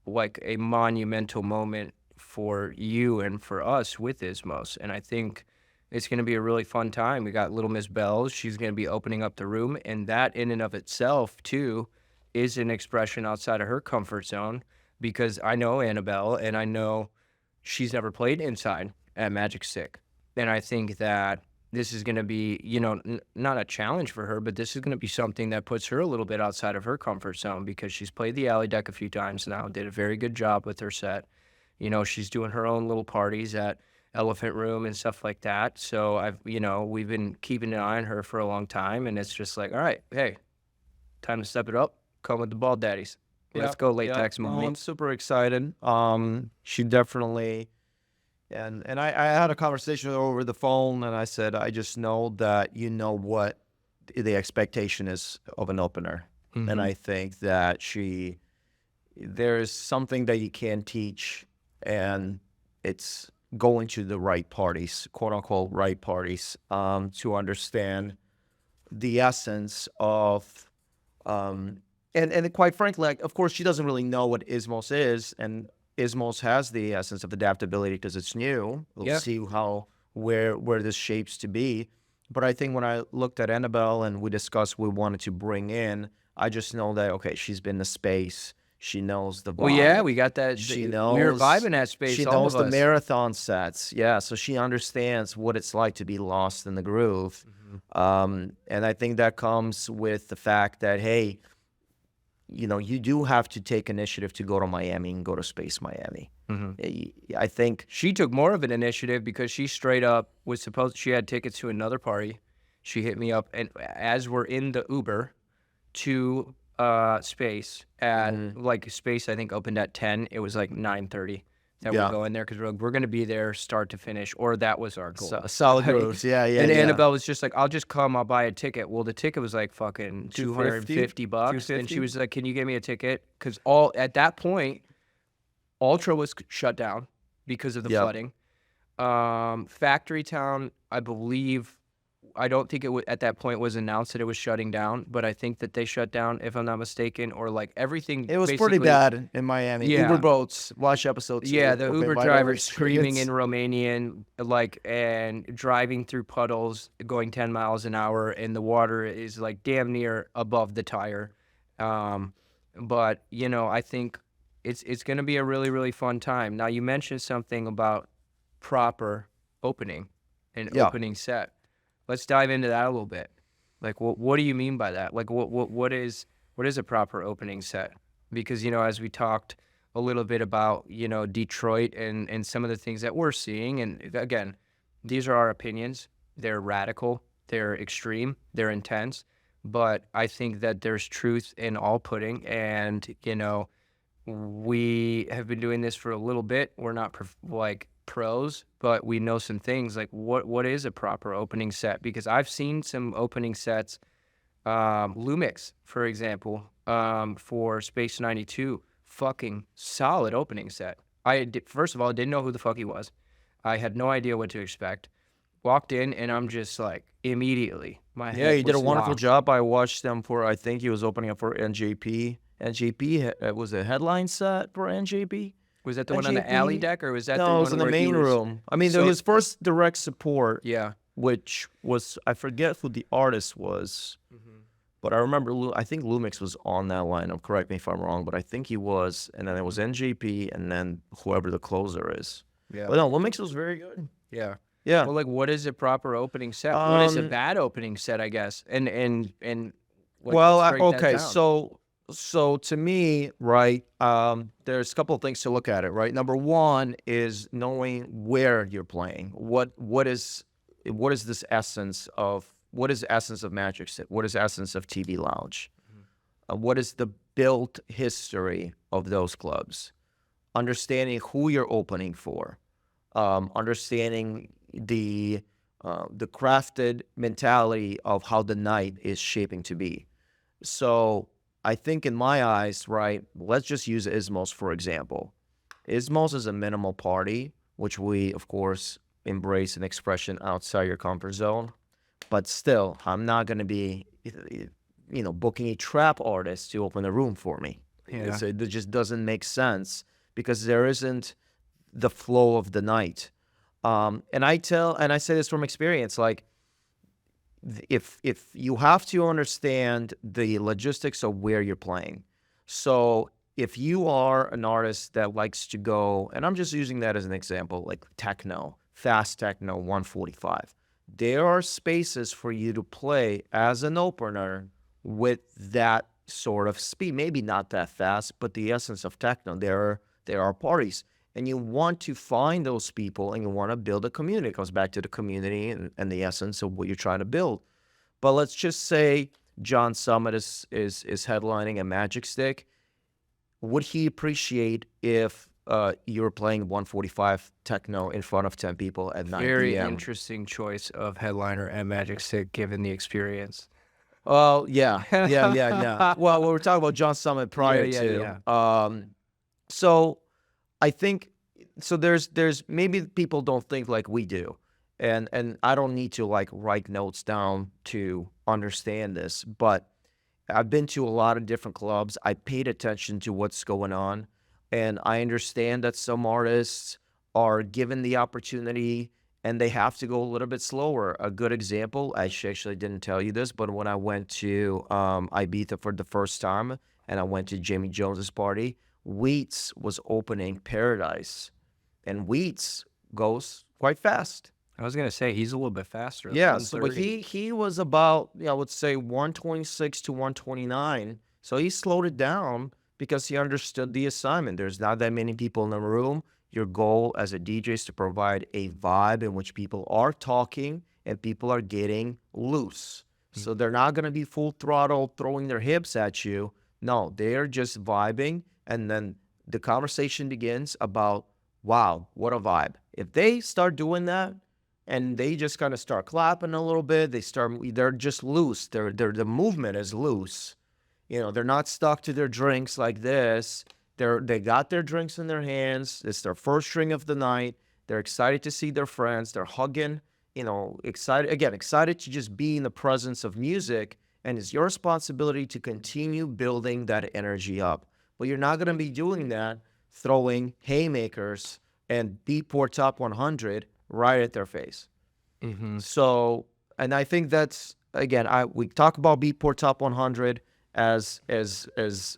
monumental moment for you and for us with ISMOS. And I think it's going to be a really fun time. We got little Miss Bells. She's going to be opening up the room, and that in and of itself too is an expression outside of her comfort zone, because I know Annabelle, and I know she's never played inside at Magic Stick. And I think that this is going to be, not a challenge for her, but this is going to be something that puts her a little bit outside of her comfort zone, because she's played the alley deck a few times now, did a very good job with her set. She's doing her own little parties at Elephant Room and stuff like that. So we've been keeping an eye on her for a long time, and it's just like, all right, hey, time to step it up. Come with the Bald Daddies. Let's go, Latex Mommy. I'm super excited. She definitely, and I had a conversation with her over the phone, and I said, I just know that you know what the expectation is of an opener. Mm-hmm. And I think that there's something that you can teach, and it's going to the right parties, quote unquote, right parties, to understand the essence of, and quite frankly, like, of course, she doesn't really know what ISMOS is, and ISMOS has the essence of adaptability because it's new. We'll see where this shapes to be. But I think when I looked at Annabelle and we discussed what we wanted to bring in, I just know that, okay, she's been to space. She knows the vibe. Well, yeah, we got that. She knows. We were vibing that space. She knows the marathon sets. Yeah, so she understands what it's like to be lost in the groove. Mm-hmm. And I think that comes with the fact that, hey, you do have to take initiative to go to Miami and go to Space Miami. Mm-hmm. I think she took more of an initiative, because she straight up she had tickets to another party. She hit me up, and as we're in the Uber to Space at Space, I think opened at 10. It was like 9:30 that we're going there, because we're going to be there start to finish, or that was our goal. Solid grooves, yeah. And Annabelle was just like, I'll just come, I'll buy a ticket. Well, the ticket was like fucking $250, and she was like, can you get me a ticket? Because at that point, Ultra was shut down because of the flooding. Factory Town, I don't think at that point was announced that it was shutting down, but I think that they shut down, if I'm not mistaken, or like everything. It was pretty bad in Miami. Yeah. Uber boats, watch episode 2. Yeah, the Uber driver screaming in Romanian, and driving through puddles, going 10 miles an hour, and the water is like damn near above the tire. But I think it's going to be a really, really fun time. Now, you mentioned something about proper opening and opening set. Let's dive into that a little bit. Like, what do you mean by that? Like, what is a proper opening set? Because, as we talked a little bit about, you know, Detroit and some of the things that we're seeing. And again, these are our opinions. They're radical, they're extreme, they're intense. But I think that there's truth in all pudding. And, you know, we have been doing this for a little bit. We're not like pros, but we know some things like what is a proper opening set, because I've seen some opening sets, Lumix, for example, for Space 92, fucking solid opening set. First of all, didn't know who the fuck he was. I had no idea what to expect. Walked in and I'm just like, immediately, my Yeah, head he did a was wonderful locked. job. I watched them for, I think he was opening up for NJP. NJP was a headline set for NJP. Was that the one on the alley NJP? deck, or was that the No, it was one in the where he main was? room. I mean, So- his first direct support, Yeah. which was, I forget who the artist was, but I remember, I think Lumix was on that lineup. Correct me if I'm wrong, but I think he was. And then it was NJP and then whoever the closer is. Yeah. But no, Lumix was very good. Yeah. Yeah. Well, like, what is a proper opening set? What is a Um, bad opening set, I guess? And like, Well, let's break that okay, down. so to me, right, there's a couple of things to look at it, right? Number one is knowing where you're playing. What is this essence of what is the essence of Magic Stick? What is the essence of TV Lounge? What is the built history of those clubs? Understanding who you're opening for, understanding the crafted mentality of how the night is shaping to be. So I think in my eyes, right, let's just use ISMOS for example. ISMOS is a minimal party, which we, of course, embrace an expression outside your comfort zone. But still, I'm not going to be, booking a trap artist to open a room for me. Yeah. It just doesn't make sense because there isn't the flow of the night. And I say this from experience, like, if you have to understand the logistics of where you're playing. So if you are an artist that likes to go, and I'm just using that as an example, like techno, fast techno 145, there are spaces for you to play as an opener with that sort of speed. Maybe not that fast, but the essence of techno. There are parties. And you want to find those people and you want to build a community. It comes back to the community and the essence of what you're trying to build. But let's just say John Summit is headlining a Magic Stick. Would he appreciate if you're playing 145 techno in front of 10 people at 9 Very p.m.? interesting choice of headliner and Magic Stick, given the experience. Well, yeah. Well, we're talking about John Summit prior to. So I think, so there's maybe people don't think like we do. And I don't need to like write notes down to understand this, but I've been to a lot of different clubs. I paid attention to what's going on, and I understand that some artists are given the opportunity and they have to go a little bit slower. A good example, I actually didn't tell you this, but when I went to Ibiza for the first time and I went to Jamie Jones's party, Wheats was opening Paradise, and Wheats goes quite fast. I was gonna say he's a little bit faster. Yeah, so but 130. he was about, I would say 126 to 129. So he slowed it down because he understood the assignment. There's not that many people in the room. Your goal as a DJ is to provide a vibe in which people are talking and people are getting loose. So they're not going to be full throttle throwing their hips at you. No, they're just vibing. And then the conversation begins about, wow, what a vibe. If they start doing that, and they just kind of start clapping a little bit, they're just loose. The movement is loose. They're not stuck to their drinks like this. They got their drinks in their hands. It's their first drink of the night. They're excited to see their friends. They're hugging, excited to just be in the presence of music. And it's your responsibility to continue building that energy up. But you're not going to be doing that throwing haymakers and Beatport Top 100 right at their face. So, and I think that's, again, we talk about Beatport Top 100 as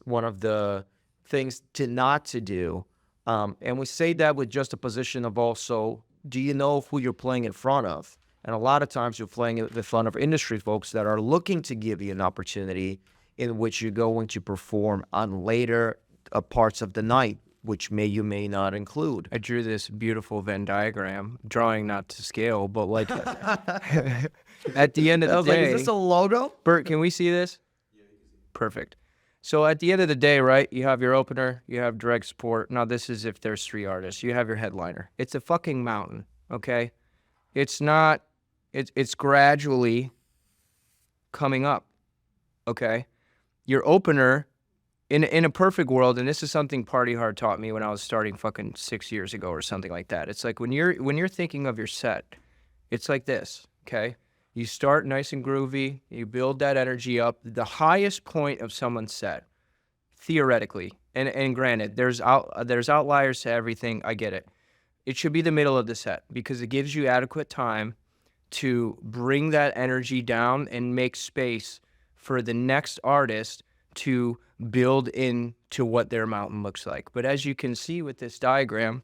one of the things not to do. And we say that with just a position of also, do you know who you're playing in front of? And a lot of times you're playing in front of industry folks that are looking to give you an opportunity in which you're going to perform on later parts of the night. which you may not include. I drew this beautiful Venn diagram, drawing not to scale, but like at the end of the day, is this a logo? Bert, can we see this? Perfect. So at the end of the day, right, you have your opener, you have direct support. Now this is if there's 3 artists. You have your headliner. It's a fucking mountain, okay? It's not, it's gradually coming up, okay? Your opener, in a perfect world, and this is something Party Hard taught me when I was starting fucking 6 years ago or something like that. It's like when you're thinking of your set, it's like this, okay? You start nice and groovy, you build that energy up. The highest point of someone's set, theoretically, and granted, there's outliers to everything, I get it. It should be the middle of the set because it gives you adequate time to bring that energy down and make space for the next artist to build into what their mountain looks like. But as you can see with this diagram,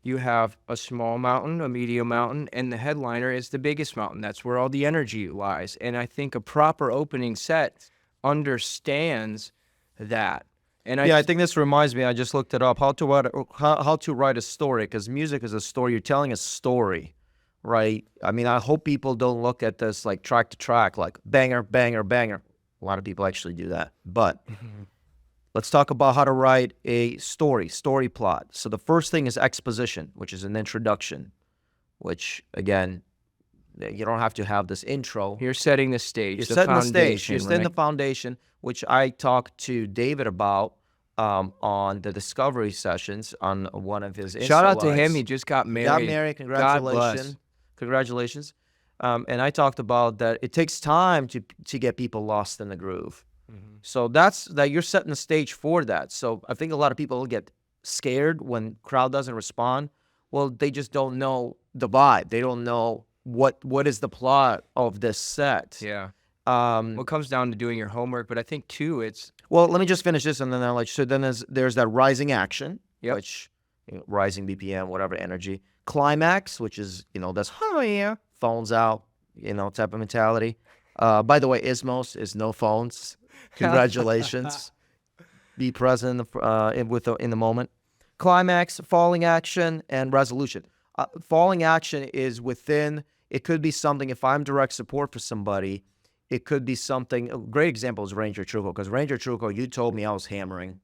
you have a small mountain, a medium mountain, and the headliner is the biggest mountain. That's where all the energy lies. And I think a proper opening set understands that. And I think this reminds me, I just looked it up, how to write a story, because music is a story. You're telling a story, right? I mean, I hope people don't look at this like track to track, like banger, banger, banger. A lot of people actually do that. But let's talk about how to write a story plot. So the first thing is exposition, which is an introduction, which, again, you don't have to have this intro. You're setting the stage. You're setting the stage. You're setting the foundation, which I talked to David about on the discovery sessions on one of his Insta Shout out to lives. him. He just got married. Got married. Congratulations. Congratulations. And I talked about that it takes time to get people lost in the groove. So that's that you're setting the stage for that. So I think a lot of people get scared when crowd doesn't respond. Well, they just don't know the vibe. They don't know what is the plot of this set. Yeah. What comes down to doing your homework, but I think too it's well, let me just finish this and then I'll let you. So then there's that rising action, Yep. which rising BPM, whatever energy. Climax, which is, that's phones out, type of mentality. By the way, ISMOS is no phones. Congratulations. Be present in the moment. Climax, falling action, and resolution. Falling action is within, it could be something, if I'm direct support for somebody, it could be something, a great example is Ranger Truco, because Ranger Truco, you told me I was hammering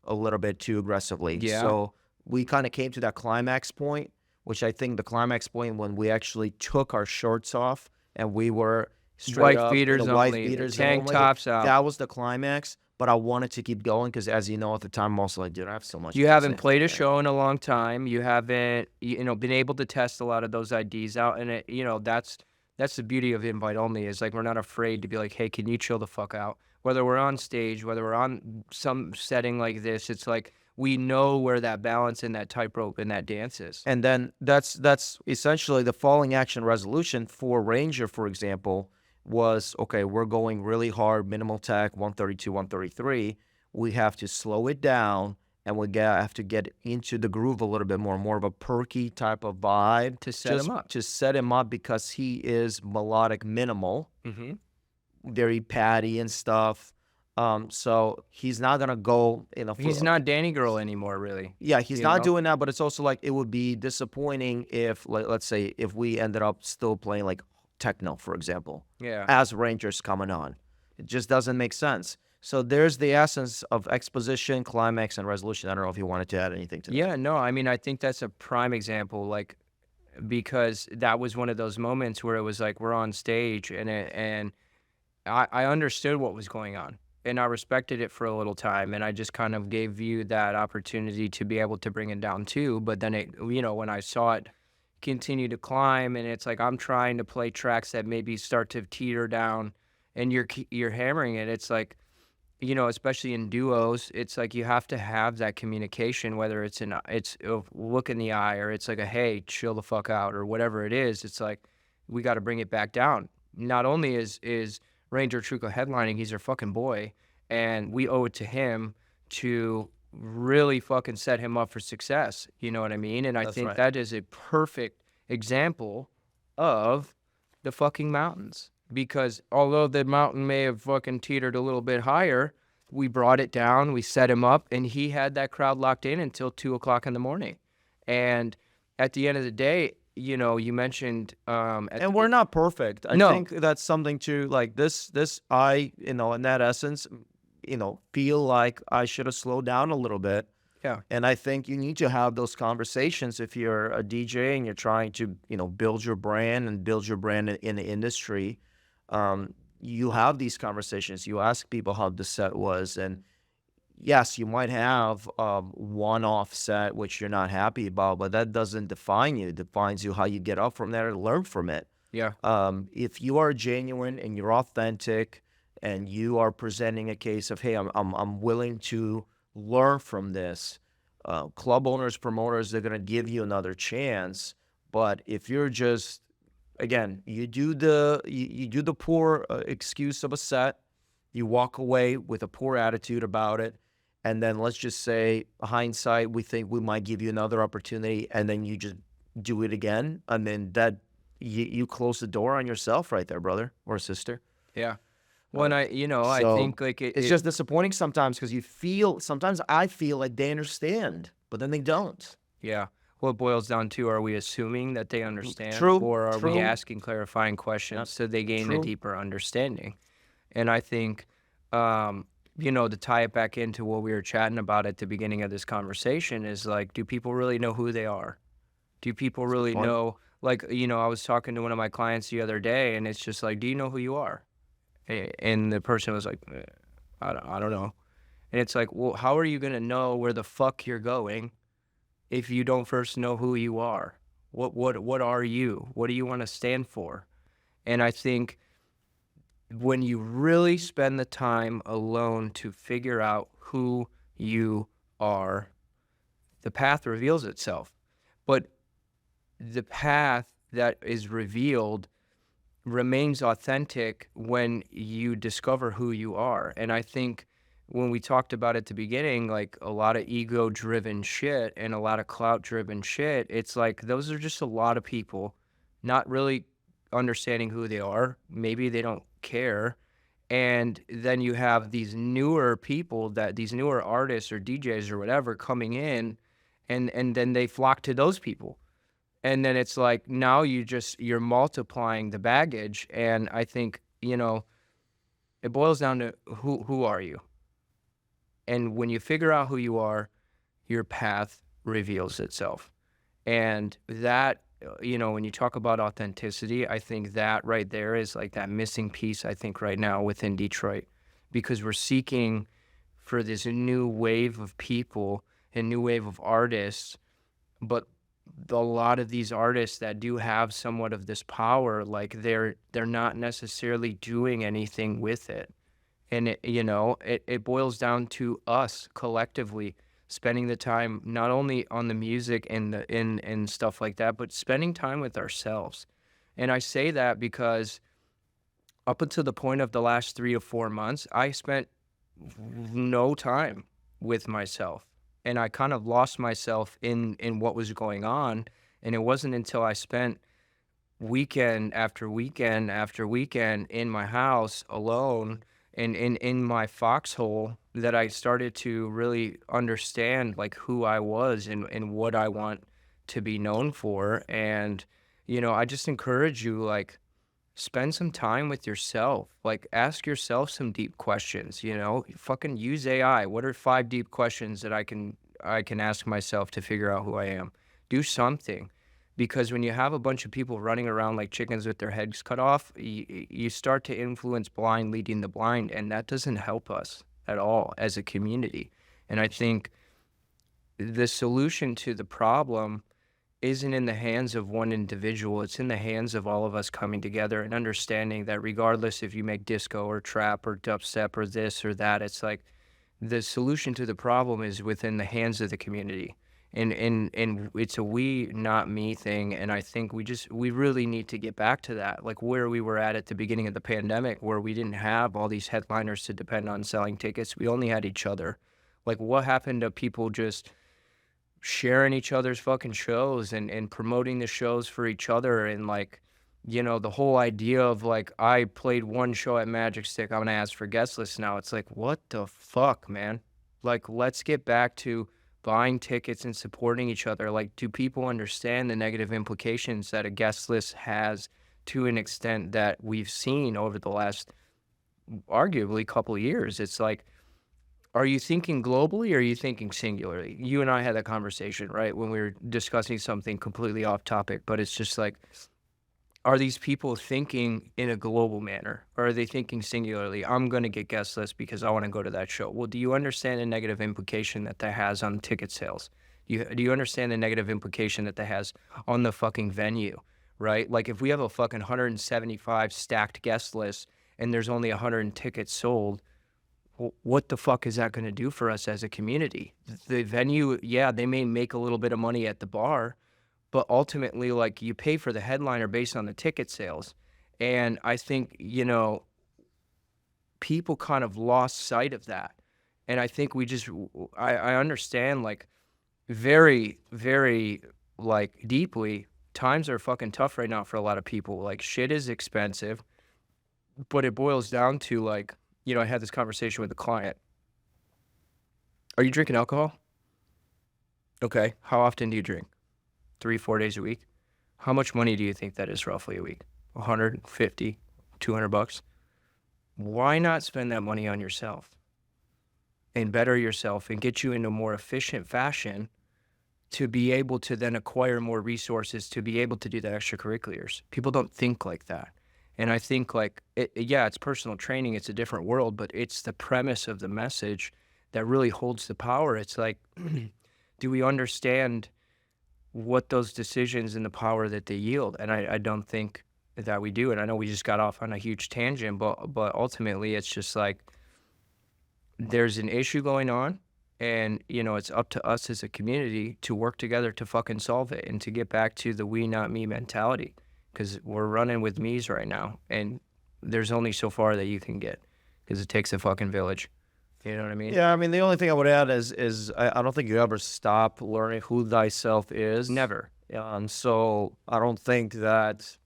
a little bit too aggressively. Yeah. So we kind of came to that climax point, which I think the climax point when we actually took our shorts off and we were straight white up, beaters the white only, beaters tank only. tops out. That was the climax, but I wanted to keep going because, as you know, at the time, I'm also like, dude, I have so much. You to haven't say. played a show in a long time. You haven't, been able to test a lot of those IDs out, and that's the beauty of invite only. Is like we're not afraid to be like, hey, can you chill the fuck out? Whether we're on stage, whether we're on some setting like this, it's like we know where that balance and that tightrope and that dance is. And then that's essentially the falling action resolution for Ranger, for example, was, okay, we're going really hard, minimal tech, 132, 133. We have to slow it down, and we have to get into the groove a little bit more of a perky type of vibe. To set him up. To set him up because he is melodic minimal, very patty and stuff. So he's not going to go in a... He's not Danny Girl anymore, really. Yeah, he's not doing that, but it's also like it would be disappointing if, like, let's say, if we ended up still playing like techno, for example, as Rangers coming on. It just doesn't make sense. So there's the essence of exposition, climax, and resolution. I don't know if you wanted to add anything to that. Yeah, no, I mean, I think that's a prime example, like, because that was one of those moments where it was like we're on stage, and I understood what was going on, and I respected it for a little time, and I just kind of gave you that opportunity to be able to bring it down too. But then it, when I saw it continue to climb, and it's like I'm trying to play tracks that maybe start to teeter down, and you're hammering it. It's like, especially in duos, it's like you have to have that communication, whether it's a look in the eye, or it's like a, hey, chill the fuck out, or whatever it is. It's like we got to bring it back down. Not only is Ranger Truco headlining, he's our fucking boy, and we owe it to him to really fucking set him up for success. You know what I mean? And I think that is a perfect example of the fucking mountains. Because although the mountain may have fucking teetered a little bit higher, we brought it down, we set him up, and he had that crowd locked in until 2 o'clock in the morning. And at the end of the day, you know, you mentioned and we're not perfect. I think that's something to like this I, you know, in that essence, you know, feel like I should have slowed down a little bit. Yeah. And I think you need to have those conversations if you're a DJ and you're trying to, you know, build your brand and build your brand in the industry. You have these conversations. You ask people how the set was, and yes, you might have one-off set which you're not happy about, but that doesn't define you. It defines you how you get up from there and learn from it. Yeah. If you are genuine and you're authentic and you are presenting a case of, hey, I'm willing to learn from this, club owners, promoters, they're gonna give you another chance. But if you're just, again, you do the poor excuse of a set, you walk away with a poor attitude about it, and then let's just say, hindsight, we think we might give you another opportunity, and then you just do it again, and then that you close the door on yourself right there, brother or sister. Yeah. When I So, think like it's just disappointing sometimes because sometimes I feel like they understand, but then they don't. yeah. What it boils down to, are we assuming that they understand, True, or are we true. asking clarifying questions so they gain a true. deeper understanding? And I think, you know, to tie it back into what we were chatting about at the beginning of this conversation is like, do people really know who they are? Do people really point. know, like, you know, I was talking to one of my clients the other day, and it's just like, do you know who you are? And the person was like, I don't know. And it's like, well, how are you going to know where the fuck you're going if you don't first know who you are? What are you? What do you want to stand for? And I think when you really spend the time alone to figure out who you are, the path reveals itself. But the path that is revealed remains authentic when you discover who you are. And I think when we talked about at the beginning, like a lot of ego-driven shit and a lot of clout-driven shit, it's like those are just a lot of people not really understanding who they are. Maybe they don't care. And then you have these newer people, these newer artists or DJs or whatever coming in, and then they flock to those people. And then it's like, now you're multiplying the baggage. And I think, you know, it boils down to who are you? And when you figure out who you are, your path reveals itself. And that, you know, when you talk about authenticity, I think that right there is like that missing piece, I think, right now within Detroit, because we're seeking for this new wave of people and new wave of artists. But a lot of these artists that do have somewhat of this power, like they're not necessarily doing anything with it. And it boils down to us collectively spending the time not only on the music and stuff like that, but spending time with ourselves. And I say that because up until the point of the last 3 to 4 months, I spent no time with myself. And I kind of lost myself in what was going on. And it wasn't until I spent weekend after weekend after weekend in my house alone and in my foxhole that I started to really understand like who I was and what I want to be known for. And, you know, I just encourage you, like, spend some time with yourself. Like, ask yourself some deep questions, you know? Fucking use AI. What are 5 deep questions that I can ask myself to figure out who I am? Do something. Because when you have a bunch of people running around like chickens with their heads cut off, you start to influence blind leading the blind, and that doesn't help us at all as a community. And I think the solution to the problem isn't in the hands of one individual. It's in the hands of all of us coming together and understanding that regardless if you make disco or trap or dubstep or this or that, it's like the solution to the problem is within the hands of the community. And it's a we, not me thing. And I think we really need to get back to that, like where we were at the beginning of the pandemic, where we didn't have all these headliners to depend on selling tickets. We only had each other. Like, what happened to people just sharing each other's fucking shows and promoting the shows for each other and, like, you know, the whole idea of like, I played one show at Magic Stick, I'm gonna ask for guest lists now. It's like, what the fuck, man? Like, let's get back to buying tickets and supporting each other. Like, do people understand the negative implications that a guest list has to an extent that we've seen over the last arguably couple of years? It's like, are you thinking globally or are you thinking singularly? You and I had that conversation, right? When we were discussing something completely off topic, but it's just like, are these people thinking in a global manner or are they thinking singularly? I'm going to get guest lists because I want to go to that show. Well, do you understand the negative implication that that has on ticket sales? Do you understand the negative implication that that has on the fucking venue, right? Like if we have a fucking 175 stacked guest list and there's only 100 tickets sold, what the fuck is that going to do for us as a community? The venue, yeah, they may make a little bit of money at the bar, but ultimately, like, you pay for the headliner based on the ticket sales. And I think, you know, people kind of lost sight of that. And I think we just, I understand, like, very, very, like, deeply, times are fucking tough right now for a lot of people. Like, shit is expensive, but it boils down to, like, you know, I had this conversation with a client. Are you drinking alcohol? Okay. How often do you drink? 3, 4 days a week? How much money do you think that is roughly a week? 150, 200 bucks? Why not spend that money on yourself and better yourself and get you in a more efficient fashion to be able to then acquire more resources to be able to do the extracurriculars? People don't think like that. And I think like, yeah, it's personal training. It's a different world, but it's the premise of the message that really holds the power. It's like, do we understand what those decisions and the power that they yield? And I don't think that we do. And I know we just got off on a huge tangent, but ultimately it's just like, there's an issue going on and, you know, it's up to us as a community to work together to fucking solve it and to get back to the we, not me mentality. Because we're running with me's right now, and there's only so far that you can get, because it takes a fucking village. You know what I mean? Yeah, I mean, the only thing I would add is I don't think you ever stop learning who thyself is. Never. And so I don't think that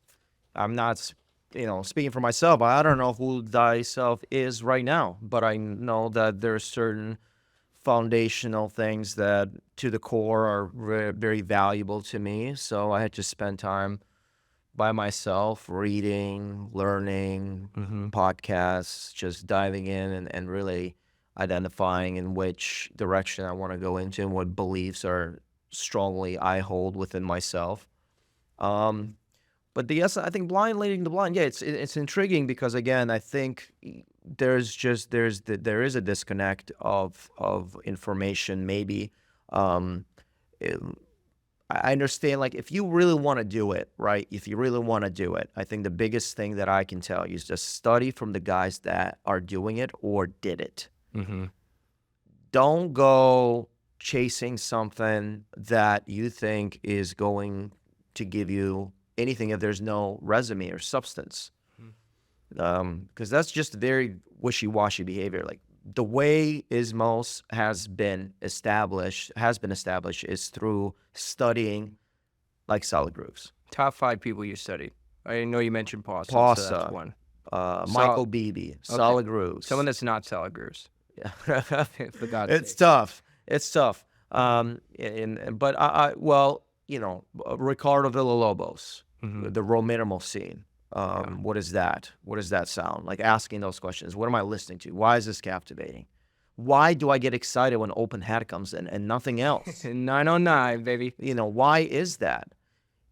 I'm not, you know, speaking for myself. I don't know who thyself is right now, but I know that there are certain foundational things that to the core are very valuable to me. So I had to spend time by myself, reading, learning, podcasts, just diving in and really identifying in which direction I want to go into and what beliefs are strongly I hold within myself. But yes, I think blind leading the blind. Yeah, it's intriguing because again, I think there is a disconnect of information. Maybe I understand, like, if you really want to do it, right? If you really want to do it, I think the biggest thing that I can tell you is just study from the guys that are doing it or did it. Don't go chasing something that you think is going to give you anything if there's no resume or substance. Because that's just very wishy-washy behavior. Like, the way ISMOS has been established is through studying like solid grooves. Top 5 people you studied. I know you mentioned Pasa. So that's one. Michael Beebe, solid grooves. Someone that's not solid grooves. Yeah. For God's It's sake. tough. It's tough. But well, you know, Ricardo Villalobos, the raw minimal scene. What is that? What does that sound like? Asking those questions. What am I listening to? Why is this captivating? Why do I get excited when Open Hat comes in and nothing else? 909, baby. You know, why is that?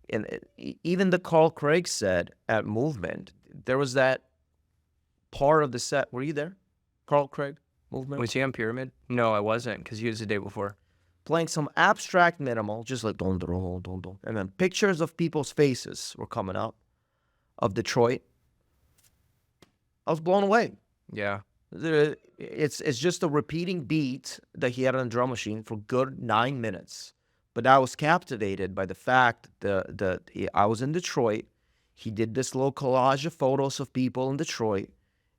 And even the Carl Craig said at Movement, there was that part of the set. Were you there? Carl Craig, Movement? Was he on Pyramid? No, I wasn't, because he was the day before. Playing some abstract minimal, just like don, don, don, don. And then pictures of people's faces were coming up. Of Detroit, I was blown away. Yeah. It's just a repeating beat that he had on the drum machine for good 9 minutes. But I was captivated by the fact that I was in Detroit. He did this little collage of photos of people in Detroit,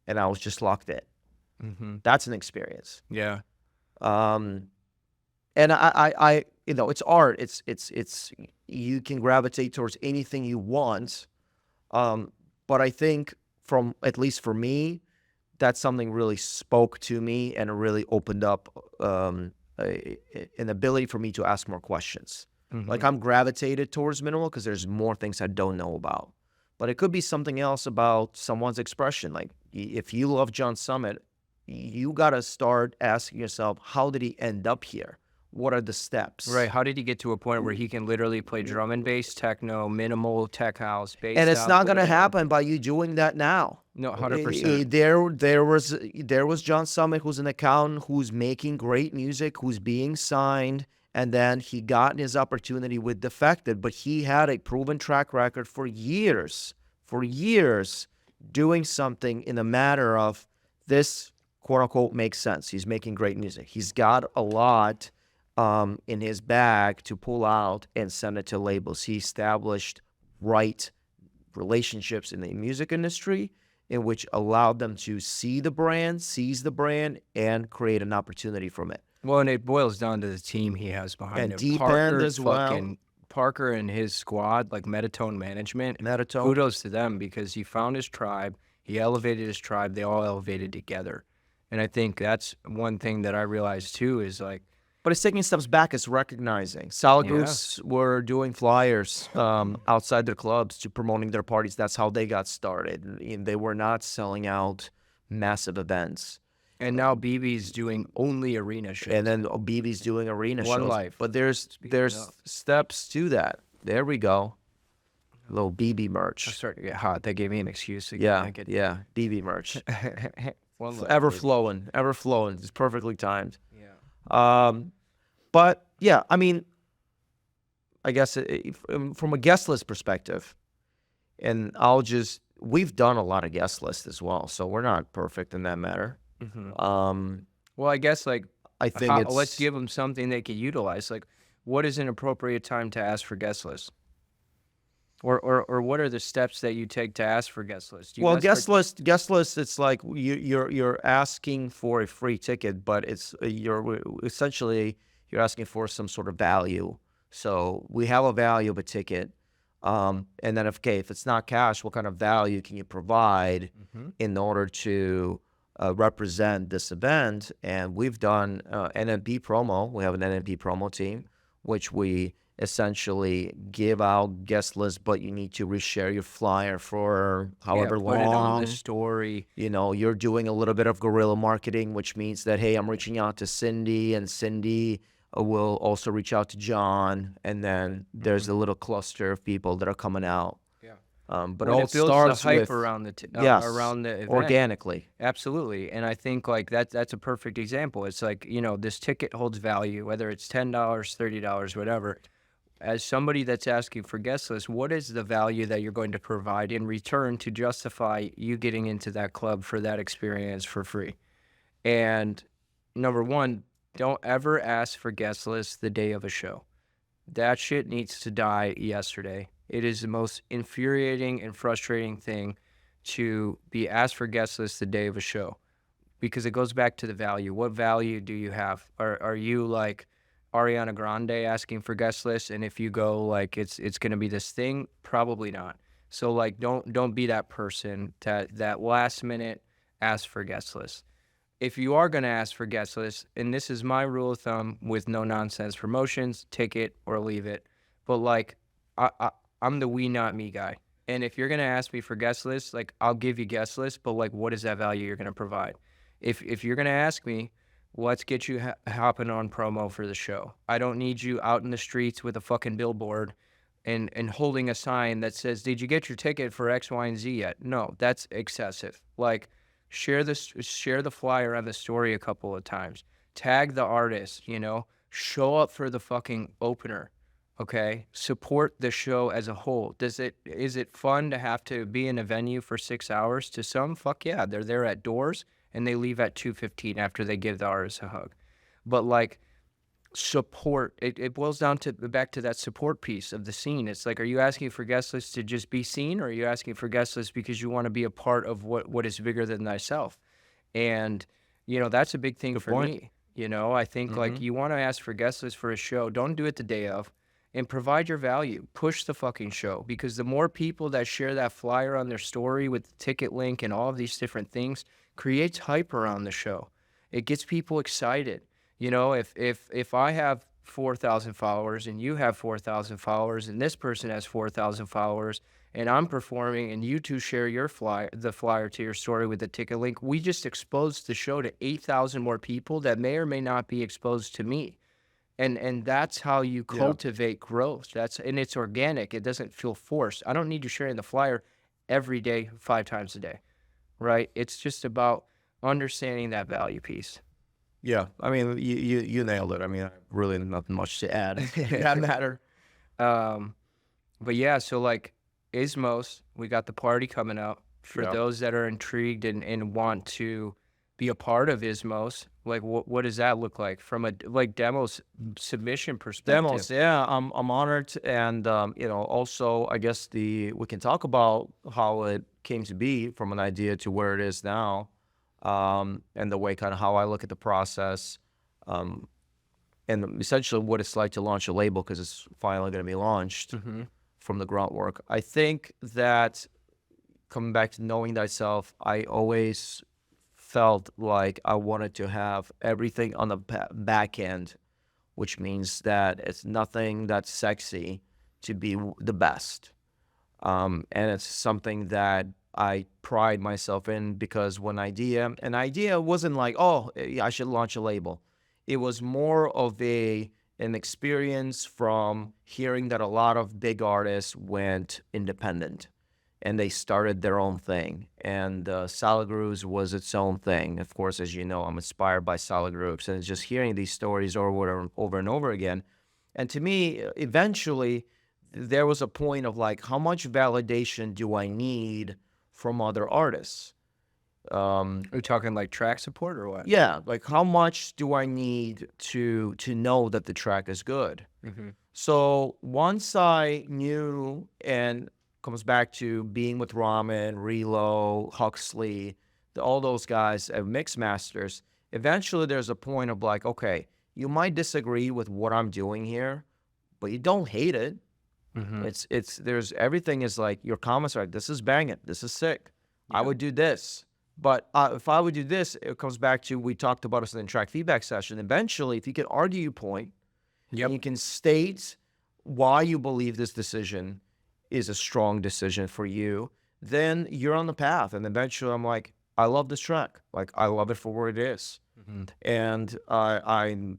and I was just locked in. That's an experience. Yeah. And I you know, it's art. It's you can gravitate towards anything you want. But I think from, at least for me, that's something really spoke to me and really opened up an ability for me to ask more questions. Like I'm gravitated towards minimal because there's more things I don't know about. But it could be something else about someone's expression. Like if you love John Summit, you got to start asking yourself, how did he end up here? What are the steps? Right. How did he get to a point where he can literally play drum and bass, techno, minimal, tech house, bass? And it's house, not going to whatever. happen by you doing that now. No, 100%. There was John Summit, who's an accountant, who's making great music, who's being signed, and then he got his opportunity with Defected, but he had a proven track record for years, doing something in a matter of this, quote unquote, makes sense. He's making great music. He's got a lot in his bag to pull out and send it to labels. He established right relationships in the music industry in which allowed them to see the brand, seize the brand, and create an opportunity from it. Well, and it boils down to the team he has behind And him. deep Parker, end as well. fucking Parker and his squad, like Metatone Management. Metatone. Kudos to them because he found his tribe. He elevated his tribe. They all elevated together. And I think that's one thing that I realized too is like, But it's taking steps back. It's recognizing. Solid groups were doing flyers outside their clubs to promoting their parties. That's how they got started. And they were not selling out massive events. and now BB's doing only arena shows. And then BB's doing arena One shows. life. But there's steps to that. There we go. A little BB I'm merch. starting to get hot. That gave me an excuse to Yeah, get yeah. BB merch. One life, Ever dude. flowing. Ever flowing. It's perfectly timed. Yeah. But yeah, I mean, I guess from a guest list perspective, and we've done a lot of guest lists as well, so we're not perfect in that matter. Well, I guess like I think let's give them something they could utilize. Like, what is an appropriate time to ask for guest lists? Or what are the steps that you take to ask for guest lists? Do you well, ask for- guest list. It's like you're asking for a free ticket, but it's you're asking for some sort of value. So we have a value of a ticket, and then if it's not cash, what kind of value can you provide in order to represent this event? And we've done NMP promo. We have an NMP promo team, which we essentially give out guest lists, but you need to reshare your flyer for however put it on long. the story. You know, you're doing a little bit of guerrilla marketing, which means that, hey, I'm reaching out to Cindy, and Cindy will also reach out to John, and then there's a little cluster of people that are coming out. Yeah. But When all it builds starts the hype with around the around the event. organically. Absolutely. And I think like that's a perfect example. It's like, you know, this ticket holds value, whether it's $10, $30, whatever. As somebody that's asking for guest lists, what is the value that you're going to provide in return to justify you getting into that club for that experience for free? And number one, don't ever ask for guest lists the day of a show. That shit needs to die yesterday. It is the most infuriating and frustrating thing to be asked for guest lists the day of a show, because it goes back to the value. What value do you have? Are you like Ariana Grande asking for guest lists, and if you go like it's going to be this thing? Probably not. So like don't be that person that last minute ask for guest lists. If you are going to ask for guest lists, and this is my rule of thumb with no nonsense promotions, take it or leave it. But like I'm the we not me guy. And if you're going to ask me for guest lists, like I'll give you guest lists, but like what is that value you're going to provide? If you're going to ask me, let's get you hopping on promo for the show. I don't need you out in the streets with a fucking billboard and holding a sign that says, did you get your ticket for X, Y, and Z yet? No, that's excessive. Like, share the flyer on the story a couple of times. Tag the artist, you know. Show up for the fucking opener, okay? Support the show as a whole. Is it fun to have to be in a venue for 6 hours? To some, fuck yeah. They're there at doors, and they leave at 2:15 after they give the artist a hug. But like, support, it boils down to back to that support piece of the scene. It's like, are you asking for guest lists to just be seen, or are you asking for guest lists because you want to be a part of what is bigger than thyself? And you know, that's a big thing for me. You know, I think like you want to ask for guest lists for a show, don't do it the day of. and provide your value. Push the fucking show, because the more people that share that flyer on their story with the ticket link and all of these different things creates hype around the show. It gets people excited. You know, if I have 4,000 followers and you have 4,000 followers and this person has 4,000 followers and I'm performing and you two share your the flyer to your story with the ticket link, we just exposed the show to 8,000 more people that may or may not be exposed to me. And that's how you cultivate growth. And it's organic. It doesn't feel forced. I don't need you sharing the flyer every day, 5 times a day, right? It's just about understanding that value piece. Yeah, I mean, you nailed it. I mean, really nothing much to add in that matter. But yeah, so like ISMOS, we got the party coming up. For those that are intrigued and want to be a part of ISMOS, like what does that look like from a demos submission perspective? Demos, yeah, I'm honored, and you know, also I guess we can talk about how it came to be from an idea to where it is now. And the way kind of how I look at the process, and essentially what it's like to launch a label, because it's finally going to be launched from the groundwork. I think that coming back to knowing thyself, I always felt like I wanted to have everything on the back end, which means that it's nothing that's sexy to be the best. And it's something that I pride myself in, because an idea wasn't like, oh, I should launch a label. It was more of an experience from hearing that a lot of big artists went independent and they started their own thing. And Solid Grooves was its own thing. Of course, as you know, I'm inspired by Solid Grooves, and it's just hearing these stories over and over again. And to me, eventually, there was a point of like, how much validation do I need from other artists? Are you talking like track support or what? Yeah, like how much do I need to know that the track is good? So once I knew, and comes back to being with Ramen, Relo, Huxley, all those guys at Mix Masters, eventually there's a point of like, okay, you might disagree with what I'm doing here, but you don't hate it. There's everything is like, your comments are like, this is banging, this is sick. I would do this. But if I would do this, it comes back to, we talked about this in the track feedback session. Eventually, if you can argue your point, and you can state why you believe this decision is a strong decision for you, then you're on the path. And eventually I'm like, I love this track. Like, I love it for where it is. And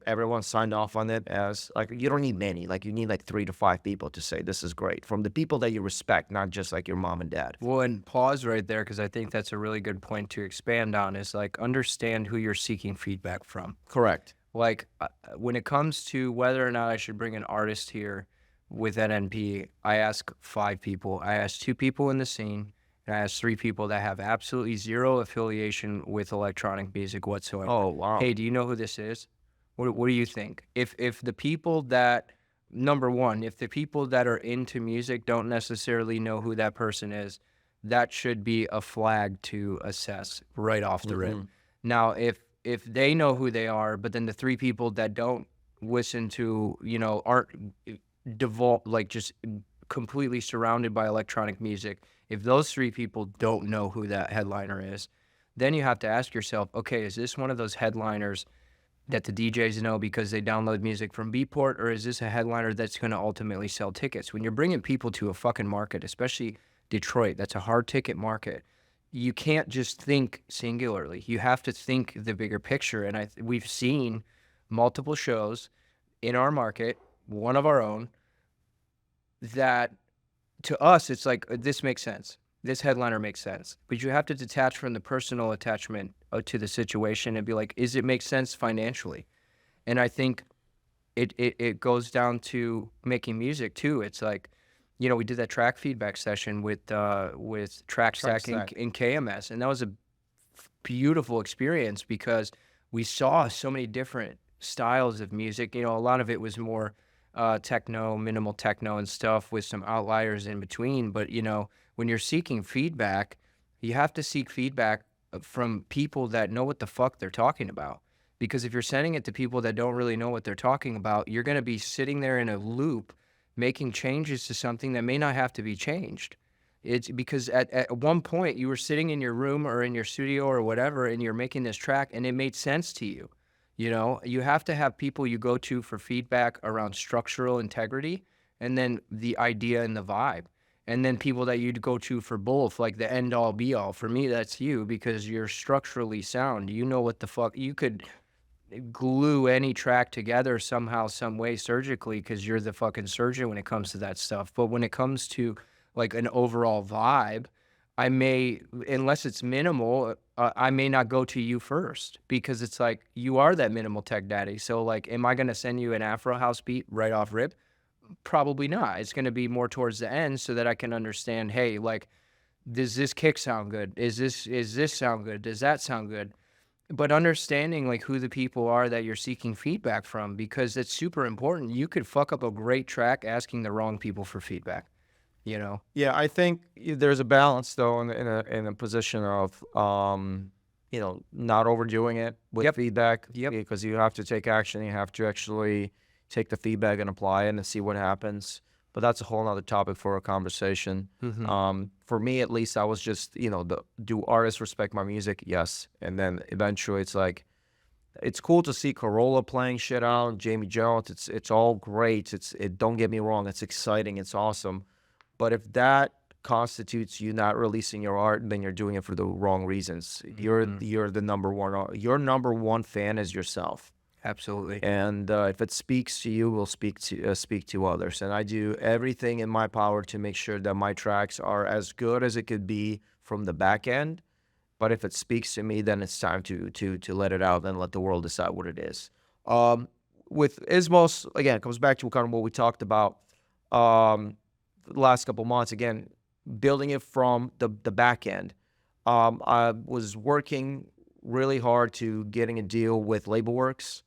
everyone signed off on it as like, you don't need many, like you need like 3 to 5 people to say this is great, from the people that you respect, not just like your mom and dad. Well, and pause right there, because I think that's a really good point to expand on, is like, understand who you're seeking feedback from. Correct. Like when it comes to whether or not I should bring an artist here with NNP, I ask 5 people. I ask 2 people in the scene, and I ask 3 people that have absolutely zero affiliation with electronic music whatsoever. Oh, wow. Hey, do you know who this is? What do you think? If the people that, number one, if the people that are into music don't necessarily know who that person is, that should be a flag to assess right off the rip. Now, if they know who they are, but then the 3 people that don't listen to, you know, aren't just completely surrounded by electronic music, if those 3 people don't know who that headliner is, then you have to ask yourself, okay, is this one of those headliners that the DJs know because they download music from Beatport, or is this a headliner that's going to ultimately sell tickets? When you're bringing people to a fucking market, especially Detroit, that's a hard ticket market, you can't just think singularly. You have to think the bigger picture. And we've seen multiple shows in our market, one of our own, that to us, it's like, this makes sense. This headliner makes sense. But you have to detach from the personal attachment to the situation and be like, is it make sense financially? And I think it goes down to making music too. It's like, you know, we did that track feedback session with Track Stack in KMS, and that was a beautiful experience because we saw so many different styles of music. You know, a lot of it was more techno, minimal techno and stuff with some outliers in between. But, you know, when you're seeking feedback, you have to seek feedback from people that know what the fuck they're talking about. Because if you're sending it to people that don't really know what they're talking about, you're going to be sitting there in a loop making changes to something that may not have to be changed. It's because at one point you were sitting in your room or in your studio or whatever, and you're making this track and it made sense to you. You know, you have to have people you go to for feedback around structural integrity, and then the idea and the vibe. And then people that you'd go to for both, like the end all be all. For me, that's you, because you're structurally sound. You know what the fuck, you could glue any track together somehow, some way, surgically, because you're the fucking surgeon when it comes to that stuff. But when it comes to like an overall vibe, I may, unless it's minimal, I may not go to you first, because it's like you are that minimal tech daddy. So like, am I gonna send you an Afro house beat right off rip? Probably not. It's gonna be more towards the end so that I can understand, hey, like, does this kick sound good? Is this sound good? Does that sound good? But understanding like who the people are that you're seeking feedback from, because it's super important. You could fuck up a great track asking the wrong people for feedback, you know? Yeah, I think there's a balance though in a position of you know, not overdoing it with feedback. Yep. Because you have to take action. You have to actually take the feedback and apply it and see what happens. But that's a whole nother topic for a conversation. For me, at least, I was just, you know, do artists respect my music? Yes. And then eventually it's like, it's cool to see Corolla playing shit out, Jamie Jones. It's all great. Don't get me wrong. It's exciting. It's awesome. But if that constitutes you not releasing your art, then you're doing it for the wrong reasons. You're the number one. Your number one fan is yourself. Absolutely. And if it speaks to you, we'll speak to others. And I do everything in my power to make sure that my tracks are as good as it could be from the back end. But if it speaks to me, then it's time to let it out and let the world decide what it is. With ISMOS, again, it comes back to kind of what we talked about the last couple months. Again, building it from the back end. I was working really hard to getting a deal with LabelWorks,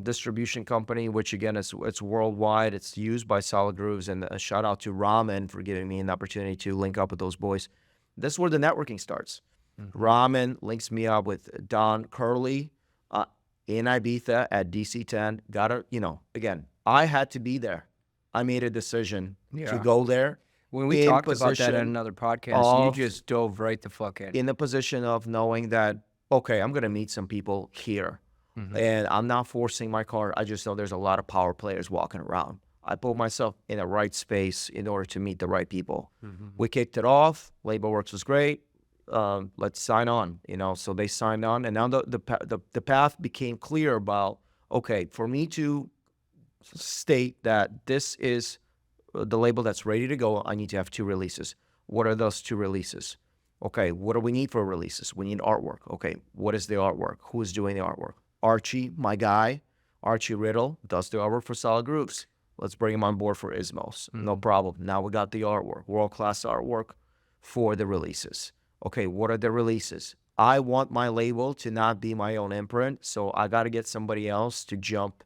distribution company, which again it's worldwide. It's used by Solid Grooves, and a shout out to Ramen for giving me an opportunity to link up with those boys. This is where the networking starts. Ramen links me up with Don Curley in Ibiza at DC10. Again, I had to be there. I made a decision to go there. When we talked about that in another podcast, you just dove right the fuck in the position of knowing that, okay, I'm going to meet some people here. And I'm not forcing my car. I just know there's a lot of power players walking around. I put myself in the right space in order to meet the right people. We kicked it off. LabelWorks was great. Let's sign on, so they signed on. And now the path became clear about, okay, for me to state that this is the label that's ready to go, I need to have 2 releases. What are those 2 releases? Okay, what do we need for releases? We need artwork. Okay, what is the artwork? Who is doing the artwork? Archie, my guy, Archie Riddle, does the artwork for Solid Grooves. Let's bring him on board for ISMOS. No problem. Now we got the artwork, world-class artwork for the releases. Okay, what are the releases? I want my label to not be my own imprint, so I got to get somebody else to jump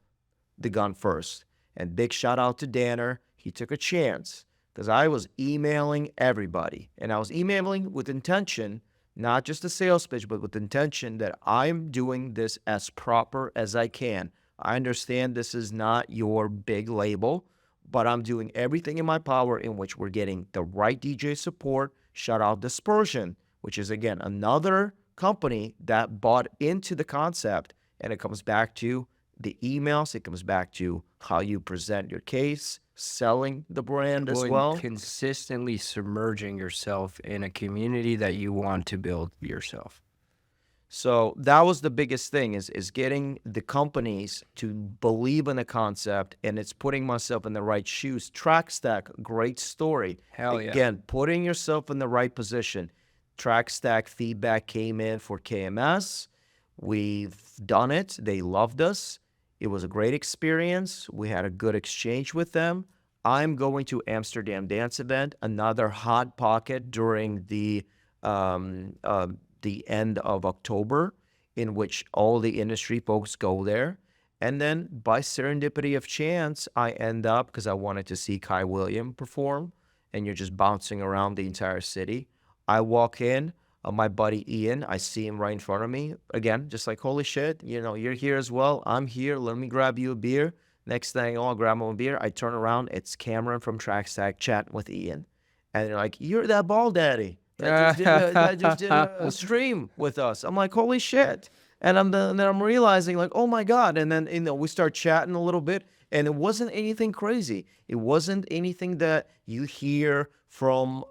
the gun first. And big shout out to Danner. He took a chance, because I was emailing everybody. And I was emailing with intention, not just a sales pitch, but with intention that I'm doing this as proper as I can. I understand this is not your big label, but I'm doing everything in my power in which we're getting the right DJ support. Shout out Dispersion, which is, again, another company that bought into the concept. And it comes back to the emails. It comes back to how you present your case, selling the brand as well. Consistently submerging yourself in a community that you want to build yourself. So that was the biggest thing, is getting the companies to believe in the concept, and it's putting myself in the right shoes. Trackstack, great story. Hell yeah. Again, putting yourself in the right position. Trackstack feedback came in for KMS. We've done it. They loved us. It was a great experience. We had a good exchange with them. I'm going to Amsterdam Dance Event, another hot pocket during the end of October, in which all the industry folks go there. And then by serendipity of chance, I end up, because I wanted to see Kai William perform, and you're just bouncing around the entire city. I walk in, my buddy Ian, I see him right in front of me. Again, just like, holy shit, you're here as well. I'm here. Let me grab you a beer. Next thing, I'll grab my beer. I turn around. It's Cameron from Trackstack chatting with Ian. And they're like, you're that Bald Daddy that just did a stream with us. I'm like, holy shit. And then I'm realizing, like, oh my God. And then, we start chatting a little bit. And it wasn't anything crazy. It wasn't anything that you hear from,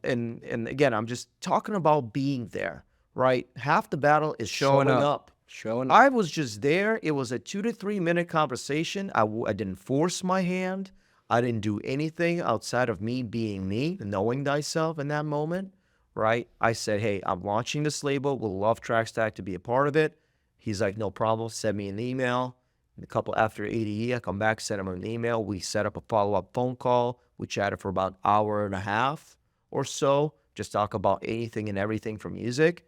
and again, I'm just talking about being there, right? Half the battle is showing up. Showing up. I was just there. It was a 2 to 3 minute conversation. I didn't force my hand. I didn't do anything outside of me being me, knowing thyself in that moment, right? I said, hey, I'm launching this label. We'll love Trackstack to be a part of it. He's like, no problem. Send me an email. A couple after ADE, I come back, send him an email. We set up a follow-up phone call. We chatted for about an hour and a half or so, just talk about anything and everything from music.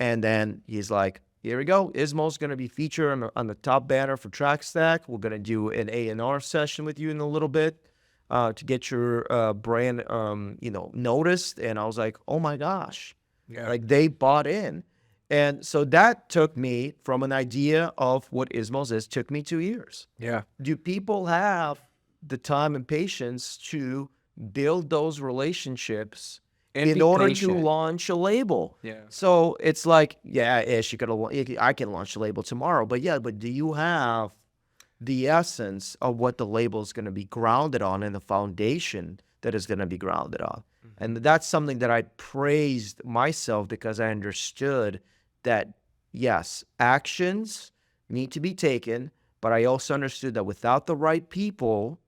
And then he's like, here we go. ISMO's going to be featured on the top banner for Trackstack. We're going to do an A&R session with you in a little bit to get your brand, noticed. And I was like, oh my gosh, like they bought in. And so that took me from an idea of what ISMOS is, took me 2 years. Yeah. Do people have the time and patience to build those relationships And in be order patient. to launch a label? Yeah. So it's like, yeah, Ish, I can launch a label tomorrow. But do you have the essence of what the label is going to be grounded on and the foundation that is going to be grounded on? And that's something that I praised myself because I understood that, yes, actions need to be taken, but I also understood that without the right people,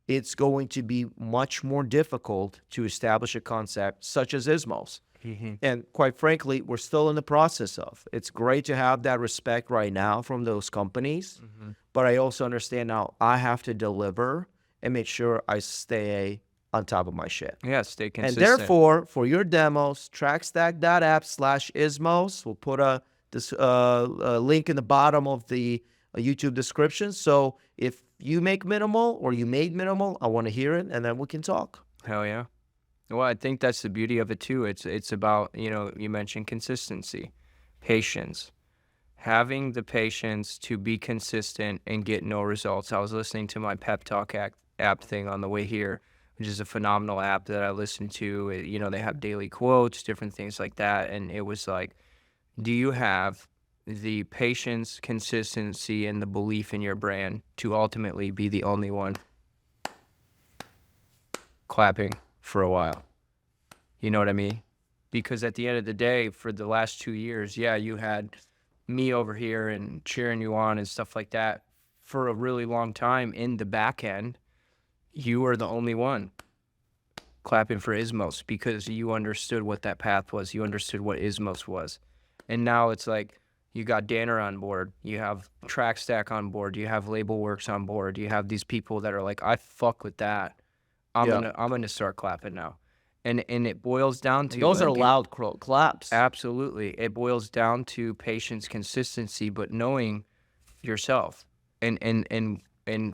it's going to be much more difficult to establish a concept such as ISMOS. And quite frankly, we're still in the process of. It's great to have that respect right now from those companies, but I also understand now I have to deliver and make sure I stay on top of my shit. Yeah, stay consistent. And therefore, for your demos, trackstack.app/ISMOS. We'll put a link in the bottom of the YouTube description. So if you make minimal or you made minimal, I want to hear it, and then we can talk. Hell yeah. Well, I think that's the beauty of it too. It's about, you mentioned consistency, patience, having the patience to be consistent and get no results. I was listening to my pep talk app thing on the way here, which is a phenomenal app that I listen to. They have daily quotes, different things like that. And it was like, do you have the patience, consistency, and the belief in your brand to ultimately be the only one clapping for a while? You know what I mean? Because at the end of the day, for the last 2 years, yeah, you had me over here and cheering you on and stuff like that. For a really long time in the back end, you were the only one clapping for ISMOS because you understood what that path was. You understood what ISMOS was. And now it's like you got Danner on board. You have Trackstack on board. You have LabelWorks on board. You have these people that are like, I fuck with that. I'm gonna start clapping now. And it boils down to... Those are loud claps. Absolutely. It boils down to patience, consistency, but knowing yourself and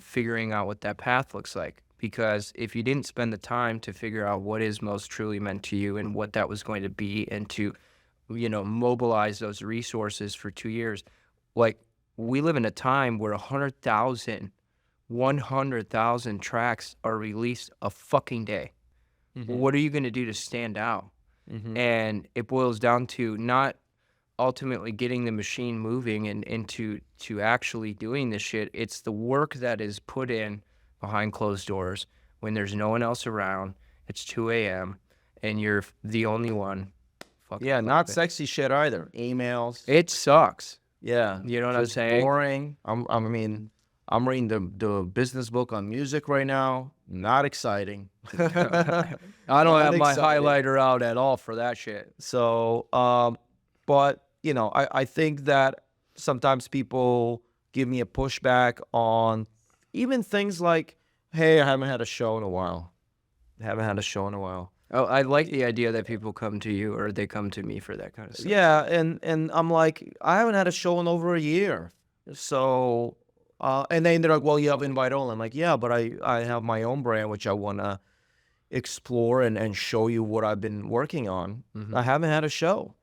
figuring out what that path looks like. Because if you didn't spend the time to figure out what ISMOS truly meant to you and what that was going to be, and to, mobilize those resources for 2 years, like, we live in a time where 100,000 tracks are released a fucking day. What are you going to do to stand out? And it boils down to not ultimately getting the machine moving and to actually doing this shit. It's the work that is put in behind closed doors when there's no one else around. It's 2 a.m. and you're the only one. Yeah, not sexy shit either. Emails. It sucks. Yeah. You know what I'm saying? Boring. I'm reading the business book on music right now. Not exciting. I don't have my highlighter out at all for that shit. So, but, I think that sometimes people give me a pushback on even things like, hey, I haven't had a show in a while. Oh, I like the idea that people come to you or they come to me for that kind of stuff. Yeah, and I'm like, I haven't had a show in over a year. So, and then they're like, well, you have invite only. I'm like, yeah, but I have my own brand, which I want to explore and show you what I've been working on. I haven't had a show.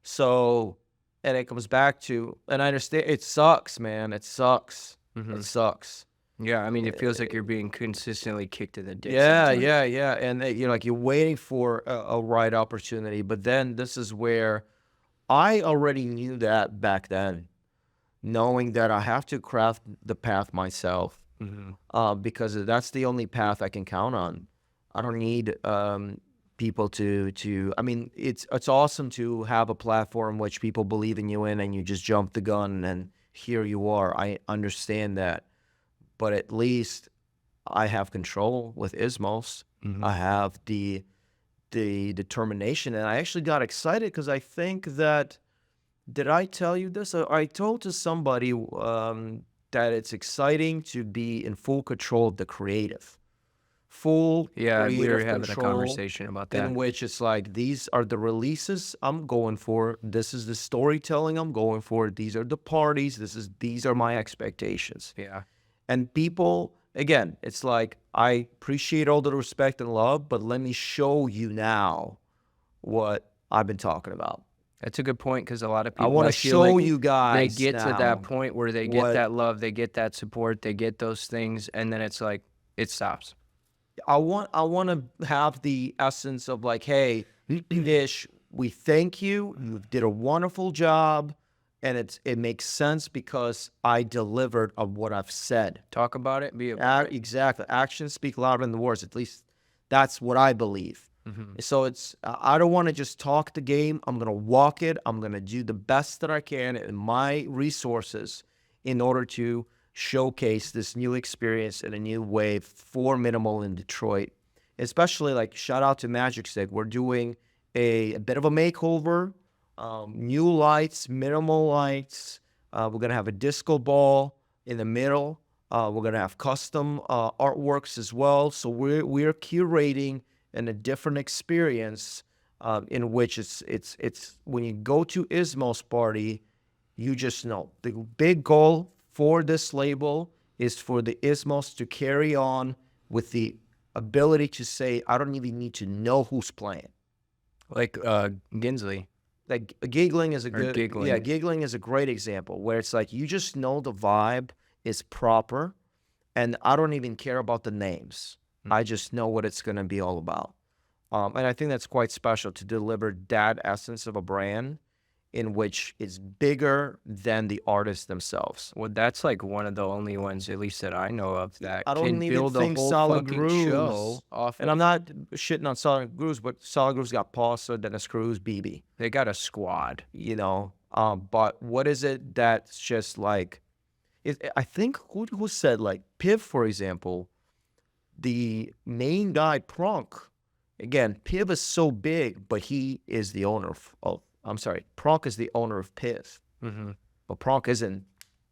So, and it comes back to, and I understand, it sucks, man. It sucks. It sucks. Yeah, I mean, it feels like you're being consistently kicked in the dick Yeah, sometimes. yeah. And you're like, you're waiting for a right opportunity. But then this is where I already knew that back then, knowing that I have to craft the path myself, Mhm. because that's the only path I can count on. I don't need people to. I mean, it's awesome to have a platform which people believe in you in, and you just jump the gun and here you are. I understand that, but at least I have control with ISMOS. I Mhm. have the determination, and I actually got excited because I think that, did I tell you this? I told to somebody that it's exciting to be in full control of the creative, full Yeah, we were creative having a control, conversation about in that. which it's like, these are the releases I'm going for. This is the storytelling I'm going for. These are the parties. These are my expectations. Yeah. And people, again, it's like, I appreciate all the respect and love, but let me show you now what I've been talking about. That's a good point because a lot of I people, want I to feel show like you they guys get to that now point where they get what that love, they get that support, they get those things, and then it's like it stops. I want to have the essence of like, hey, Dish, we thank you. You did a wonderful job, and it makes sense because I delivered on what I've said. Talk about it, be a Exactly. Actions speak louder than the words. At least that's what I believe. Mhm. So it's, I don't want to just talk the game. I'm gonna walk it. I'm gonna do the best that I can in my resources in order to showcase this new experience in a new way for minimal in Detroit. Especially, like, shout out to Magic Stick. We're doing a bit of a makeover, new lights, minimal lights. We're gonna have a disco ball in the middle. We're gonna have custom artworks as well. So we're curating and a different experience, in which it's when you go to ISMO's party, you just know the big goal for this label is for the ISMOS to carry on with the ability to say, I don't even need to know who's playing. Like Ginsley Like, giggling is a or good, yeah, giggling. giggling is a great example where it's like, you just know the vibe is proper, and I don't even care about the names. I just know what it's going to be all about. And I think that's quite special to deliver that essence of a brand in which is bigger than the artists themselves. Well, that's like one of the only ones, at least that I know of, I that can don't even build a think whole Solid fucking Grooves, show off and I'm of. not shitting on Solid Grooves, but Solid Grooves got Paulsa, Dennis Cruz, BB, They got a squad. you know. But what is it that's just like, I think, who said, like, Piv, for example, the main guy, Prunk. Again, Piv is so big, but he is the owner of I'm sorry, Prunk is the owner of Piv. Hmm. But Prunk isn't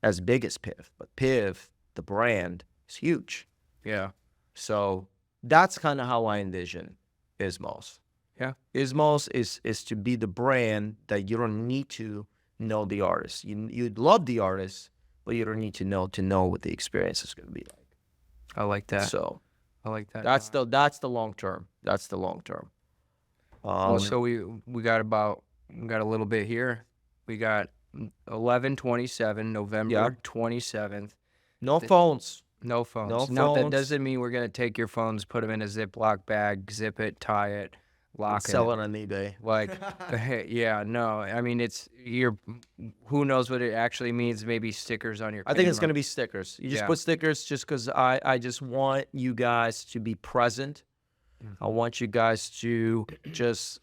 as big as Piv. But Piv, the brand, is huge. Yeah. So that's kind of how I envision ISMOS. Yeah. ISMOS is to be the brand that you don't need to know the artist. You'd love the artist, but you don't need to know what the experience is going to be like. I like that. So I like that. that's the long term. That's the long term. Well, so we got a little bit here. We got 11/27, November 27th. No phones. No phones. No No, that phones. doesn't mean we're gonna take your phones, put them in a Ziploc bag, zip it, tie it, lock it. Sell it on eBay. Like, yeah, no. I mean, who knows what it actually means? Maybe stickers on your. I think it's camera. going to be stickers. You just Yeah. put stickers just because I just want you guys to be present. I want you guys to just,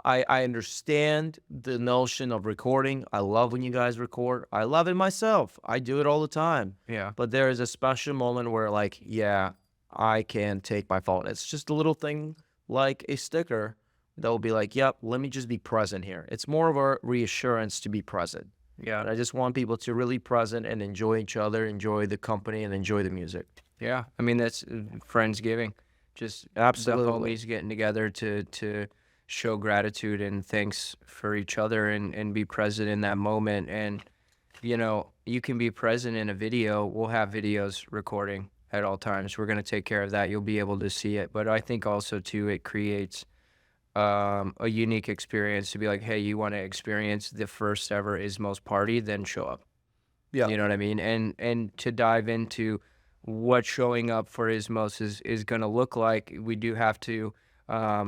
I understand the notion of recording. I love when you guys record. I love it myself. I do it all the time. Yeah. But there is a special moment where, like, yeah, I can take my phone. It's just a little thing like a sticker that will be like, yep, let me just be present here. It's more of a reassurance to be present. Yeah. And I just want people to really present and enjoy each other, enjoy the company, and enjoy the music. Yeah. I mean, that's Friendsgiving. Just Absolutely. the homies getting together to show gratitude and thanks for each other and be present in that moment. And, you can be present in a video. We'll have videos recording at all times. We're going to take care of that. You'll be able to see it. But I think also, too, it creates a unique experience to be like, hey, you want to experience the first ever ISMOS party, then show up. Yeah. You know what I mean? And to dive into what showing up for ISMOS is going to look like, we do have to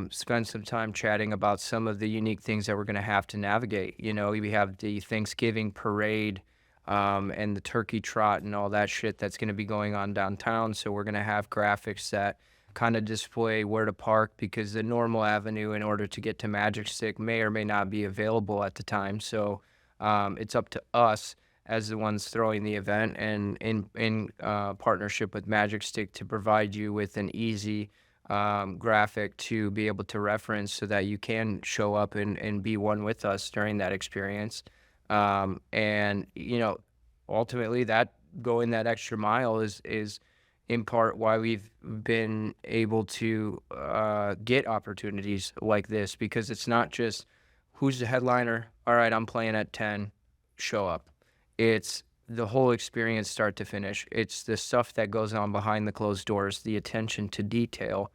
spend some time chatting about some of the unique things that we're going to have to navigate. You know, we have the Thanksgiving parade and the turkey trot and all that shit that's going to be going on downtown. So we're going to have graphics that kind of display where to park, because the normal avenue in order to get to Magic Stick may or may not be available at the time. So it's up to us as the ones throwing the event, and in partnership with Magic Stick, to provide you with an easy graphic to be able to reference, so that you can show up and be one with us during that experience. And, you know, ultimately that going that extra mile is in part why we've been able to get opportunities like this, because it's not just who's the headliner. All right, I'm playing at 10, show up. It's the whole experience start to finish. It's the stuff that goes on behind the closed doors, the attention to detail,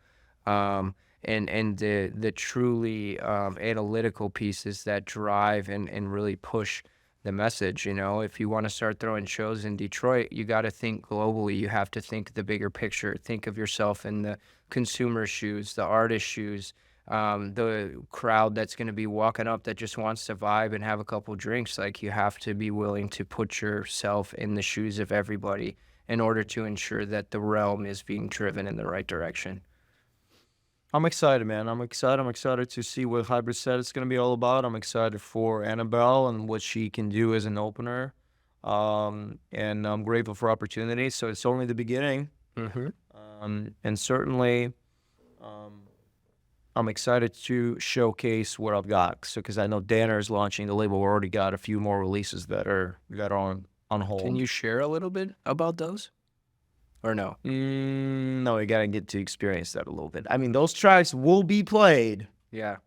and the truly analytical pieces that drive and really push the message. You know, if you want to start throwing shows in Detroit, you got to think globally. You have to think the bigger picture. Think of yourself in the consumer shoes, the artist shoes, the crowd that's going to be walking up that just wants to vibe and have a couple drinks. Like, you have to be willing to put yourself in the shoes of everybody in order to ensure that the realm is being driven in the right direction. I'm excited, man. I'm excited. I'm excited to see what Hybrid Set is going to be all about. I'm excited for Annabelle and what she can do as an opener. And I'm grateful for opportunities. So it's only the beginning. And certainly, I'm excited to showcase what I've got. So, because I know Danner is launching the label. We already got a few more releases that are on hold. Can you share a little bit about those? Or no? No, you gotta get to experience that a little bit. I mean, those tracks will be played Yeah.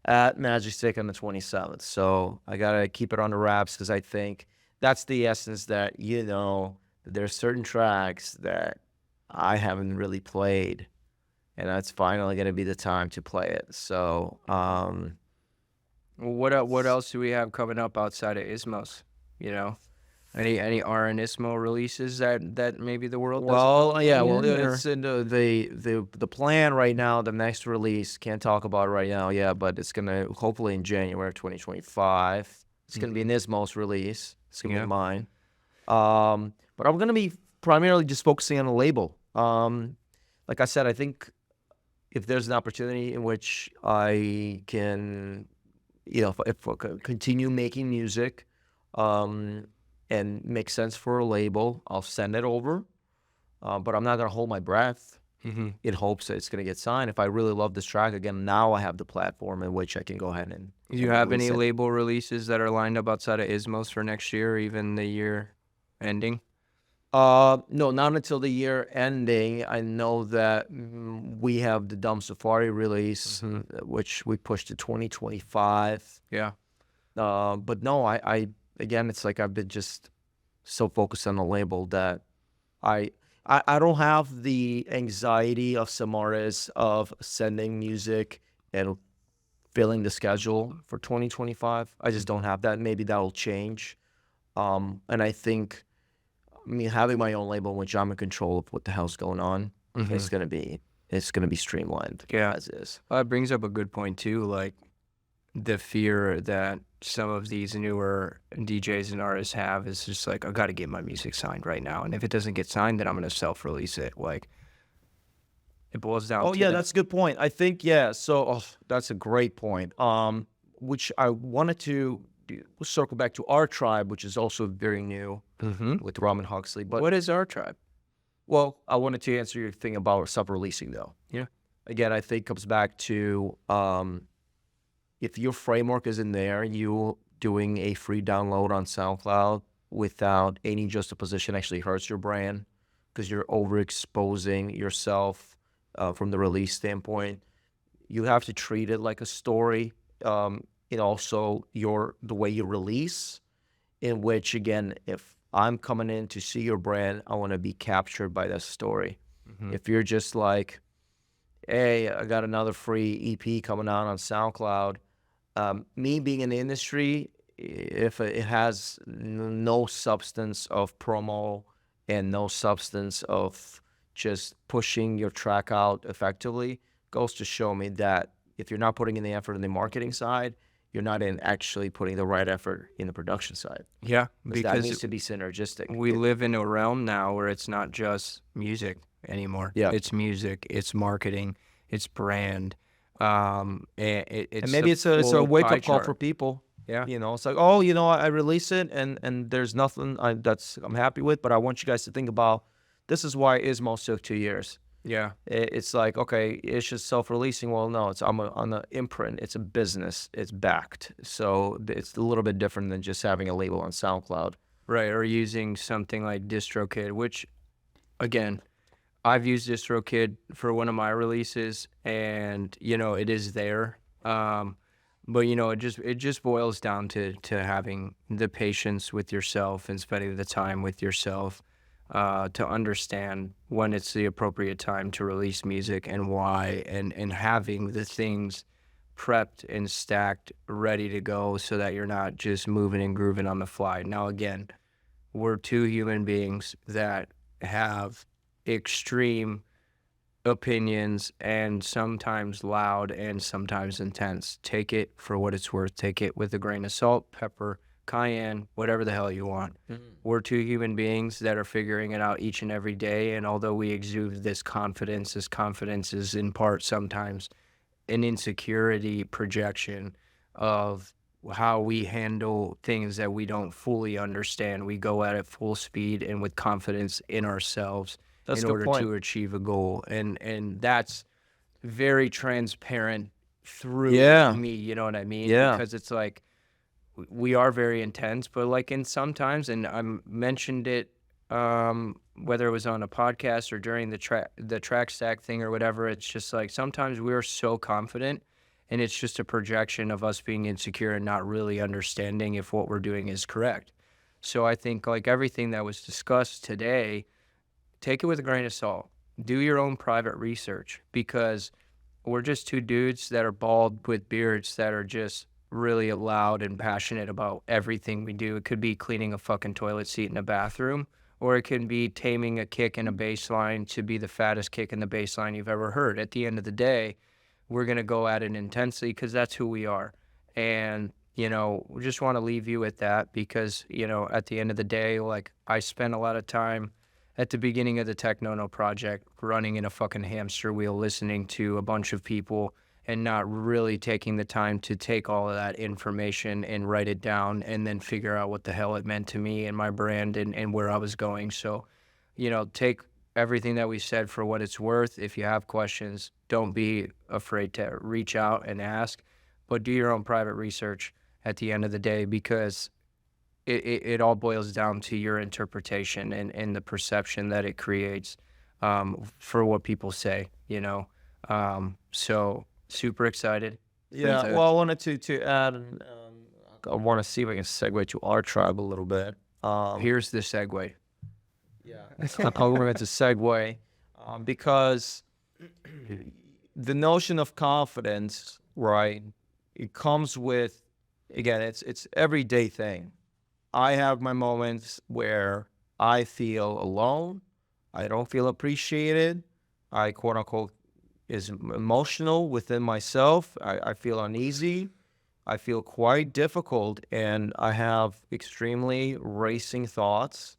at Magic Stick on the 27th. So I gotta keep it on the wraps, because I think that's the essence, that, you know, there's certain tracks that I haven't really played, and that's finally gonna be the time to play it. So What else do we have coming up outside of ISMOS? You know, any RN ISMO releases that maybe the world doesn't know well, yeah, well, yet, or- it's in the plan right now. The next release, can't talk about it right now, yeah, but it's gonna hopefully in January of 2025. It's gonna be an ISMOS release. It's gonna Yeah. be mine. But I'm gonna be primarily just focusing on the label. Like I said, I think if there's an opportunity in which I can, you know, if I could continue making music, and make sense for a label, I'll send it over. But I'm not gonna hold my breath in hopes that it's gonna get signed. If I really love this track, again, now I have the platform in which I can go ahead and. Do you have any release it. label releases that are lined up outside of ISMOS for next year, or even the year ending? No, not until the year ending. I know that we have the Dumb Safari release, which we pushed to 2025. Yeah. But no, I again, it's like I've been just so focused on the label that I don't have the anxiety of some artists of sending music and filling the schedule for 2025. I just don't have that. Maybe that'll change. And I think, I mean, having my own label in which I'm in control of what the hell's going on, it's gonna be streamlined. Yeah. As is. Well, that brings up a good point too, like the fear that some of these newer DJs and artists have is just like, I got to get my music signed right now, and if it doesn't get signed, then I'm gonna self-release it. Like, it boils down. Oh to yeah, that. that's a good point. I think, yeah. So that's a great point. Which I wanted to circle back to R-TRYBE, which is also very new with Ramen Huxley. But What is R-TRYBE? well, I wanted to answer your thing about self-releasing though. Yeah. Again, I think it comes back to if your framework is in there, you doing a free download on SoundCloud without any juxtaposition actually hurts your brand, because you're overexposing yourself from the release standpoint. You have to treat it like a story. And also the way you release, in which, again, if I'm coming in to see your brand, I want to be captured by that story. If you're just like, hey, I got another free EP coming out on SoundCloud, me being in the industry, if it has no substance of promo and no substance of just pushing your track out effectively goes to show me that if you're not putting in the effort on the marketing side, you're not in actually putting the right effort in the production side. Yeah, Because that needs because to be synergistic. we live in a realm now where it's not just music anymore. Yeah. It's music, it's marketing, it's brand. It's And maybe it's a full wake pie up call for chart. people. Yeah. You know, it's like, oh, you know, I release it and there's nothing I'm happy with, but I want you guys to think about this is why ISMO took 2 years. Yeah. It's like, okay, it's just self-releasing. Well, no, it's on the imprint. It's a business. It's backed. So it's a little bit different than just having a label on SoundCloud. Right. Or using something like DistroKid, which, again, I've used DistroKid for one of my releases, and you know it is there. But you know it just boils down to having the patience with yourself and spending the time with yourself to understand when it's the appropriate time to release music and why, and having the things prepped and stacked ready to go so that you're not just moving and grooving on the fly. Now again, we're two human beings that have extreme opinions and sometimes loud and sometimes intense. Take it for what it's worth. Take it with a grain of salt, pepper, cayenne, whatever the hell you want. We're two human beings that are figuring it out each and every day. And although we exude this confidence is in part sometimes an insecurity projection of how we handle things that we don't fully understand. We go at it full speed and with confidence in ourselves That's in a good order point. to achieve a goal. And that's very transparent through Yeah. me, you know what I mean? Yeah. Because it's like we are very intense, but like in sometimes, and I mentioned it whether it was on a podcast or during the track stack thing or whatever, it's just like sometimes we're so confident and it's just a projection of us being insecure and not really understanding if what we're doing is correct. So I think like everything that was discussed today, take it with a grain of salt. Do your own private research, because we're just two dudes that are bald with beards that are just really loud and passionate about everything we do. It could be cleaning a fucking toilet seat in a bathroom, or it can be taming a kick in a bass line to be the fattest kick in the bass line you've ever heard. At the end of the day, we're going to go at it intensely because that's who we are. And, you know, we just want to leave you with that because, you know, at the end of the day, like I spent a lot of time at the beginning of the TekNoNo project running in a fucking hamster wheel, listening to a bunch of people and not really taking the time to take all of that information and write it down and then figure out what the hell it meant to me and my brand and where I was going. So, you know, take everything that we said for what it's worth. If you have questions, don't be afraid to reach out and ask, but do your own private research at the end of the day, because it all boils down to your interpretation and the perception that it creates for what people say, you know. So super excited. Yeah, well, I wanted to add, I want to see if I can segue to R-TRYBE a little bit. Here's the segue. Yeah, I'm going to segue because the notion of confidence, right? It comes with, again, it's everyday thing. I have my moments where I feel alone. I don't feel appreciated. I quote unquote is emotional within myself. I feel uneasy. I feel quite difficult, and I have extremely racing thoughts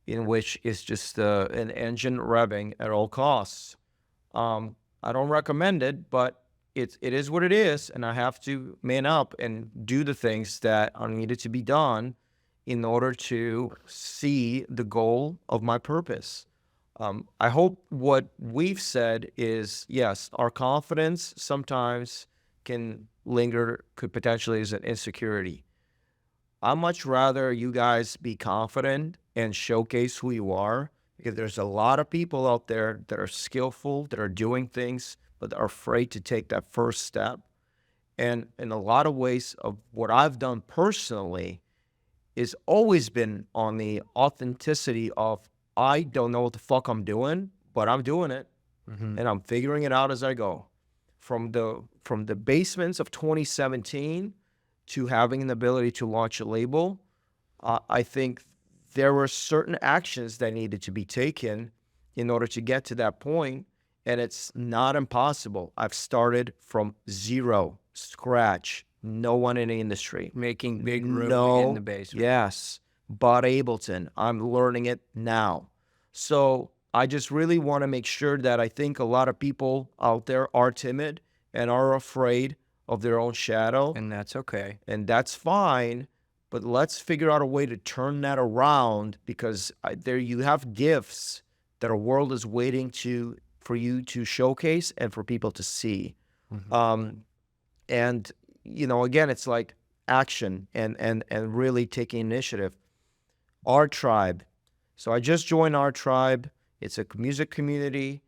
in which it's just an engine revving at all costs. I don't recommend it, but it is what it is, and I have to man up and do the things that are needed to be done in order to see the goal of my purpose. I hope what we've said is, yes, our confidence sometimes can linger, could potentially as an insecurity. I'd much rather you guys be confident and showcase who you are, because there's a lot of people out there that are skillful, that are doing things, but are afraid to take that first step. And in a lot of ways of what I've done personally is always been on the authenticity of, I don't know what the fuck I'm doing, but I'm doing it, and I'm figuring it out as I go. From the basements of 2017 to having an ability to launch a label, I think there were certain actions that needed to be taken in order to get to that point, and it's not impossible. I've started from zero, scratch, no one in the industry. Making big room in the basement. Yes, Bud Ableton. I'm learning it now. So I just really want to make sure that I think a lot of people out there are timid and are afraid of their own shadow. And that's okay. And that's fine. But let's figure out a way to turn that around, because there you have gifts that our world is waiting for you to showcase and for people to see. And again, it's like action and really taking initiative. R-TRYBE. So I just joined R-TRYBE. It's a music community,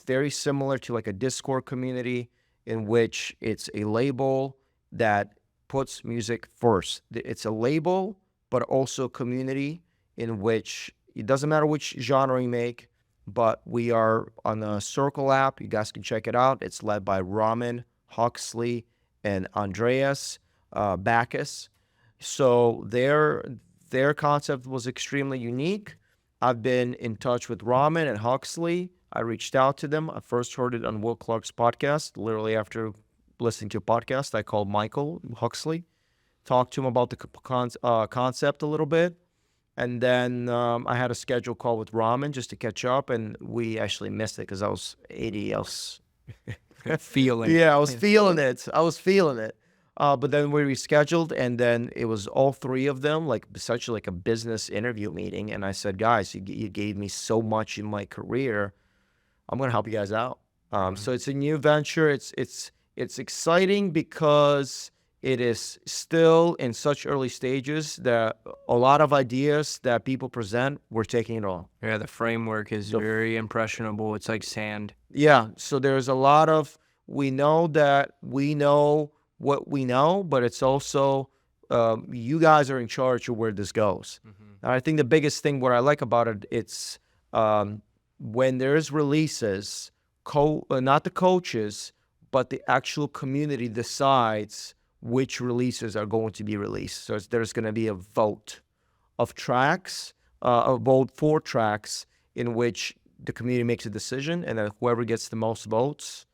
very similar to like a Discord community, in which it's a label that puts music first. It's a label, but also a community in which it doesn't matter which genre you make, but we are on the Circle app. You guys can check it out. It's led by Ramen, Huxley, and Andreas Bacchus. So their concept was extremely unique. I've been in touch with Ramen and Huxley. I reached out to them. I first heard it on Will Clark's podcast. Literally after listening to a podcast, I called Michael Huxley, talked to him about the concept a little bit. And then I had a scheduled call with Ramen just to catch up, and we actually missed it because I was 80. I was feeling. Yeah, I was feeling it. But then we rescheduled, and then it was all three of them, like essentially like a business interview meeting. And I said, guys, you gave me so much in my career. I'm going to help you guys out. So it's a new venture. It's exciting because it is still in such early stages that a lot of ideas that people present, we're taking it on. Yeah, the framework is very impressionable. It's like sand. Yeah, so there's a lot of, we know that we know what we know, but it's also, you guys are in charge of where this goes. And I think the biggest thing, what I like about it, it's when there's releases, not the coaches, but the actual community decides which releases are going to be released. So there's going to be a vote of tracks, a vote for tracks in which the community makes a decision, and then whoever gets the most votes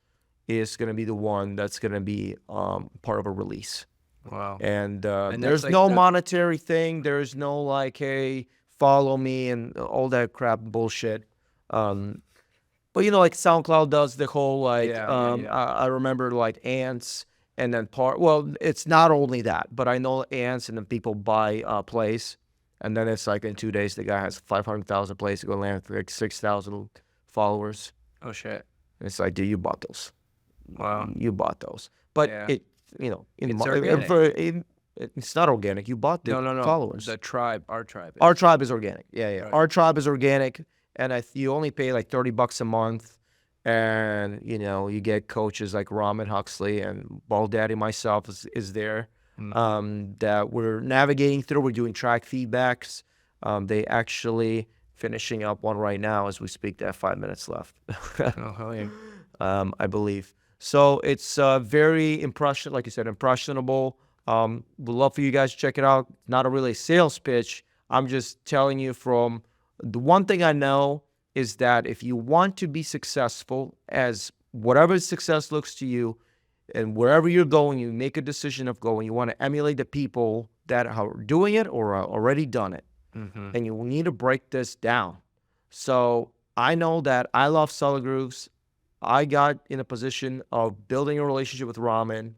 is going to be the one that's going to be part of a release. Wow. And there's like no monetary thing. There's no like, hey, follow me and all that crap bullshit. But like SoundCloud does the whole like, I remember like Ants, and then it's not only that, but I know Ants, and then people buy plays, and then it's like in 2 days the guy has 500,000 plays to go land with like 6,000 followers. Oh shit. And it's like, dude, you bought those. Wow. You bought those. But it's not organic. You bought the followers. The tribe, R-TRYBE. R-TRYBE is organic. Yeah. Right. R-TRYBE is organic, and you only pay like $30 a month, and you get coaches like Ramen, Huxley, and Bald Daddy, myself is there. That we're navigating through. We're doing track feedbacks. They actually finishing up one right now as we speak. They have 5 minutes left. Oh, hell yeah. I believe. So it's very impressionable. Would love for you guys to check it out. Not a really sales pitch. I'm just telling you from the one thing I know is that if you want to be successful, as whatever success looks to you, and wherever you're going, you make a decision of going, you want to emulate the people that are doing it or are already done it. And you need to break this down. So I know that I love solid grooves. I got in a position of building a relationship with Ramen,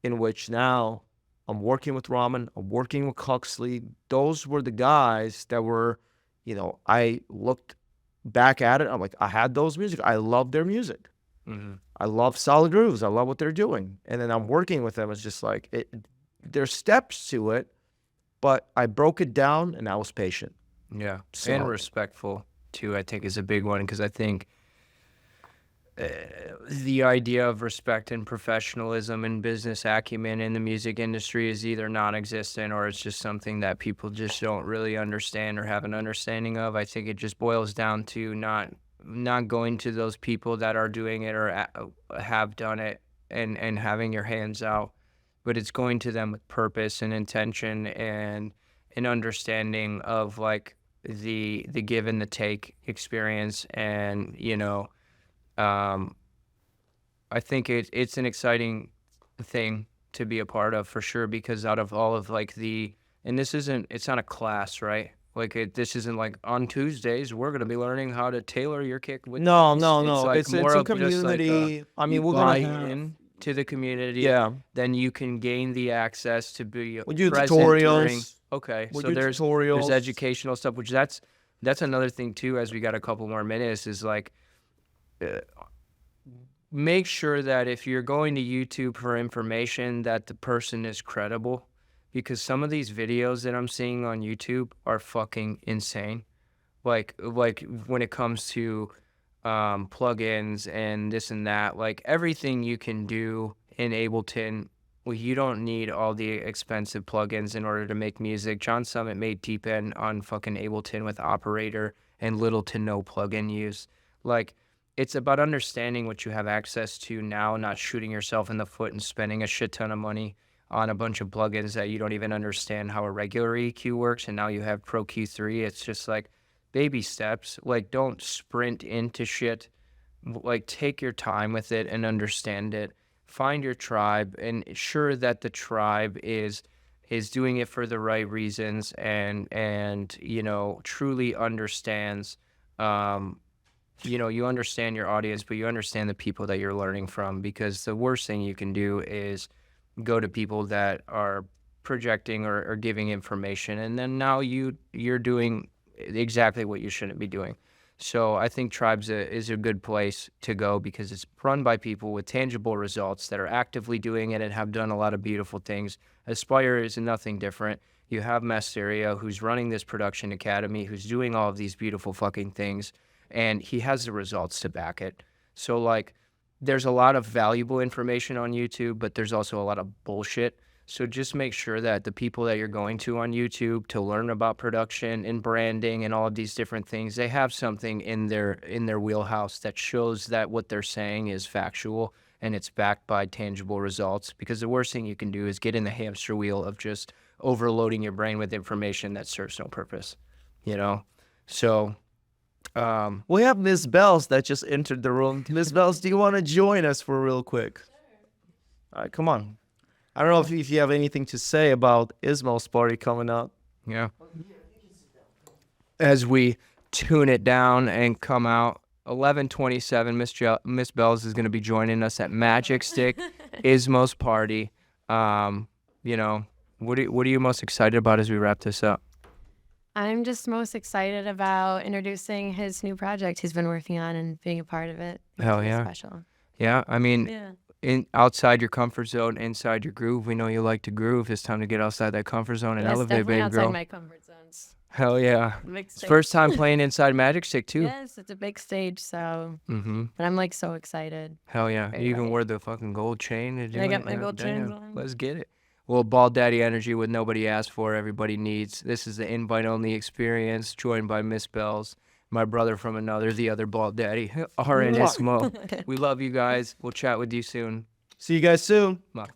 in which now I'm working with Ramen, I'm working with Huxley. Those were the guys that were, I looked back at it. I'm like, I had those music. I love their music. I love solid grooves. I love what they're doing. And then I'm working with them. It's just like, there's steps to it, but I broke it down and I was patient. Yeah. And respectful too, I think, is a big one, because I think the idea of respect and professionalism and business acumen in the music industry is either non-existent, or it's just something that people just don't really understand or have an understanding of. I think it just boils down to not going to those people that are doing it or have done it and having your hands out, but it's going to them with purpose and intention and an understanding of like the give and the take experience. And I think it's an exciting thing to be a part of for sure, because out of all of like and it's not a class, right? Like this isn't like on Tuesdays we're gonna be learning how to tailor your kick with No, this. no, It's no. like It's more a of just like community. I mean, you we're buy gonna have, in to the community, yeah. then you can gain the access to be We do present during. tutorials. Okay, We so do there's tutorials. educational stuff, which that's another thing too. As we got a couple more minutes, is like make sure that if you're going to YouTube for information, that the person is credible, because some of these videos that I'm seeing on YouTube are fucking insane. Like when it comes to plugins and this and that, like everything you can do in Ableton. Well, you don't need all the expensive plugins in order to make music. John Summit made deep end on fucking Ableton with Operator and little to no plugin use. Like, it's about understanding what you have access to now, not shooting yourself in the foot and spending a shit ton of money on a bunch of plugins that you don't even understand how a regular EQ works. And now you have Pro Q3. It's just like baby steps. Like, don't sprint into shit. Like, take your time with it and understand it. Find your tribe and ensure that the tribe is doing it for the right reasons and truly understands. You understand your audience, but you understand the people that you're learning from, because the worst thing you can do is go to people that are projecting or giving information, and then now you're doing exactly what you shouldn't be doing. So I think Tribes is a good place to go, because it's run by people with tangible results that are actively doing it and have done a lot of beautiful things. Aspire is nothing different. You have Masteria, who's running this production academy, who's doing all of these beautiful fucking things, and he has the results to back it. So like, there's a lot of valuable information on YouTube, but there's also a lot of bullshit. So just make sure that the people that you're going to on YouTube to learn about production and branding and all of these different things, they have something in their wheelhouse that shows that what they're saying is factual and it's backed by tangible results. Because the worst thing you can do is get in the hamster wheel of just overloading your brain with information that serves no purpose, So we have Miss Bells that just entered the room. Miss Bells, do you want to join us for real quick? All right, come on. I don't know if you have anything to say about ISMO's party coming up. Yeah. As we tune it down and come out, 11:27, Miss Bells is going to be joining us at Magic Stick ISMO's party. What are you most excited about as we wrap this up? I'm just most excited about introducing his new project he's been working on and being a part of it. Hell yeah. Special. Yeah, I mean, Yeah. Outside your comfort zone, inside your groove. We know you like to groove. It's time to get outside that comfort zone and That's elevate, definitely baby outside girl. my comfort zones. Hell yeah. Big It's stage. first time playing inside Magic Stick too. Yes, it's a big stage, so. Mm-hmm. But I'm like so excited. Hell yeah. Very You even right. wore the fucking gold chain to do I got it? my Yeah, gold chains damn. on. Let's get it. Well, Bald Daddy energy with nobody asked for, everybody needs. This is the invite-only experience, joined by Miss Bells, my brother from another, the other Bald Daddy, RN ISMO. We love you guys. We'll chat with you soon. See you guys soon. Bye.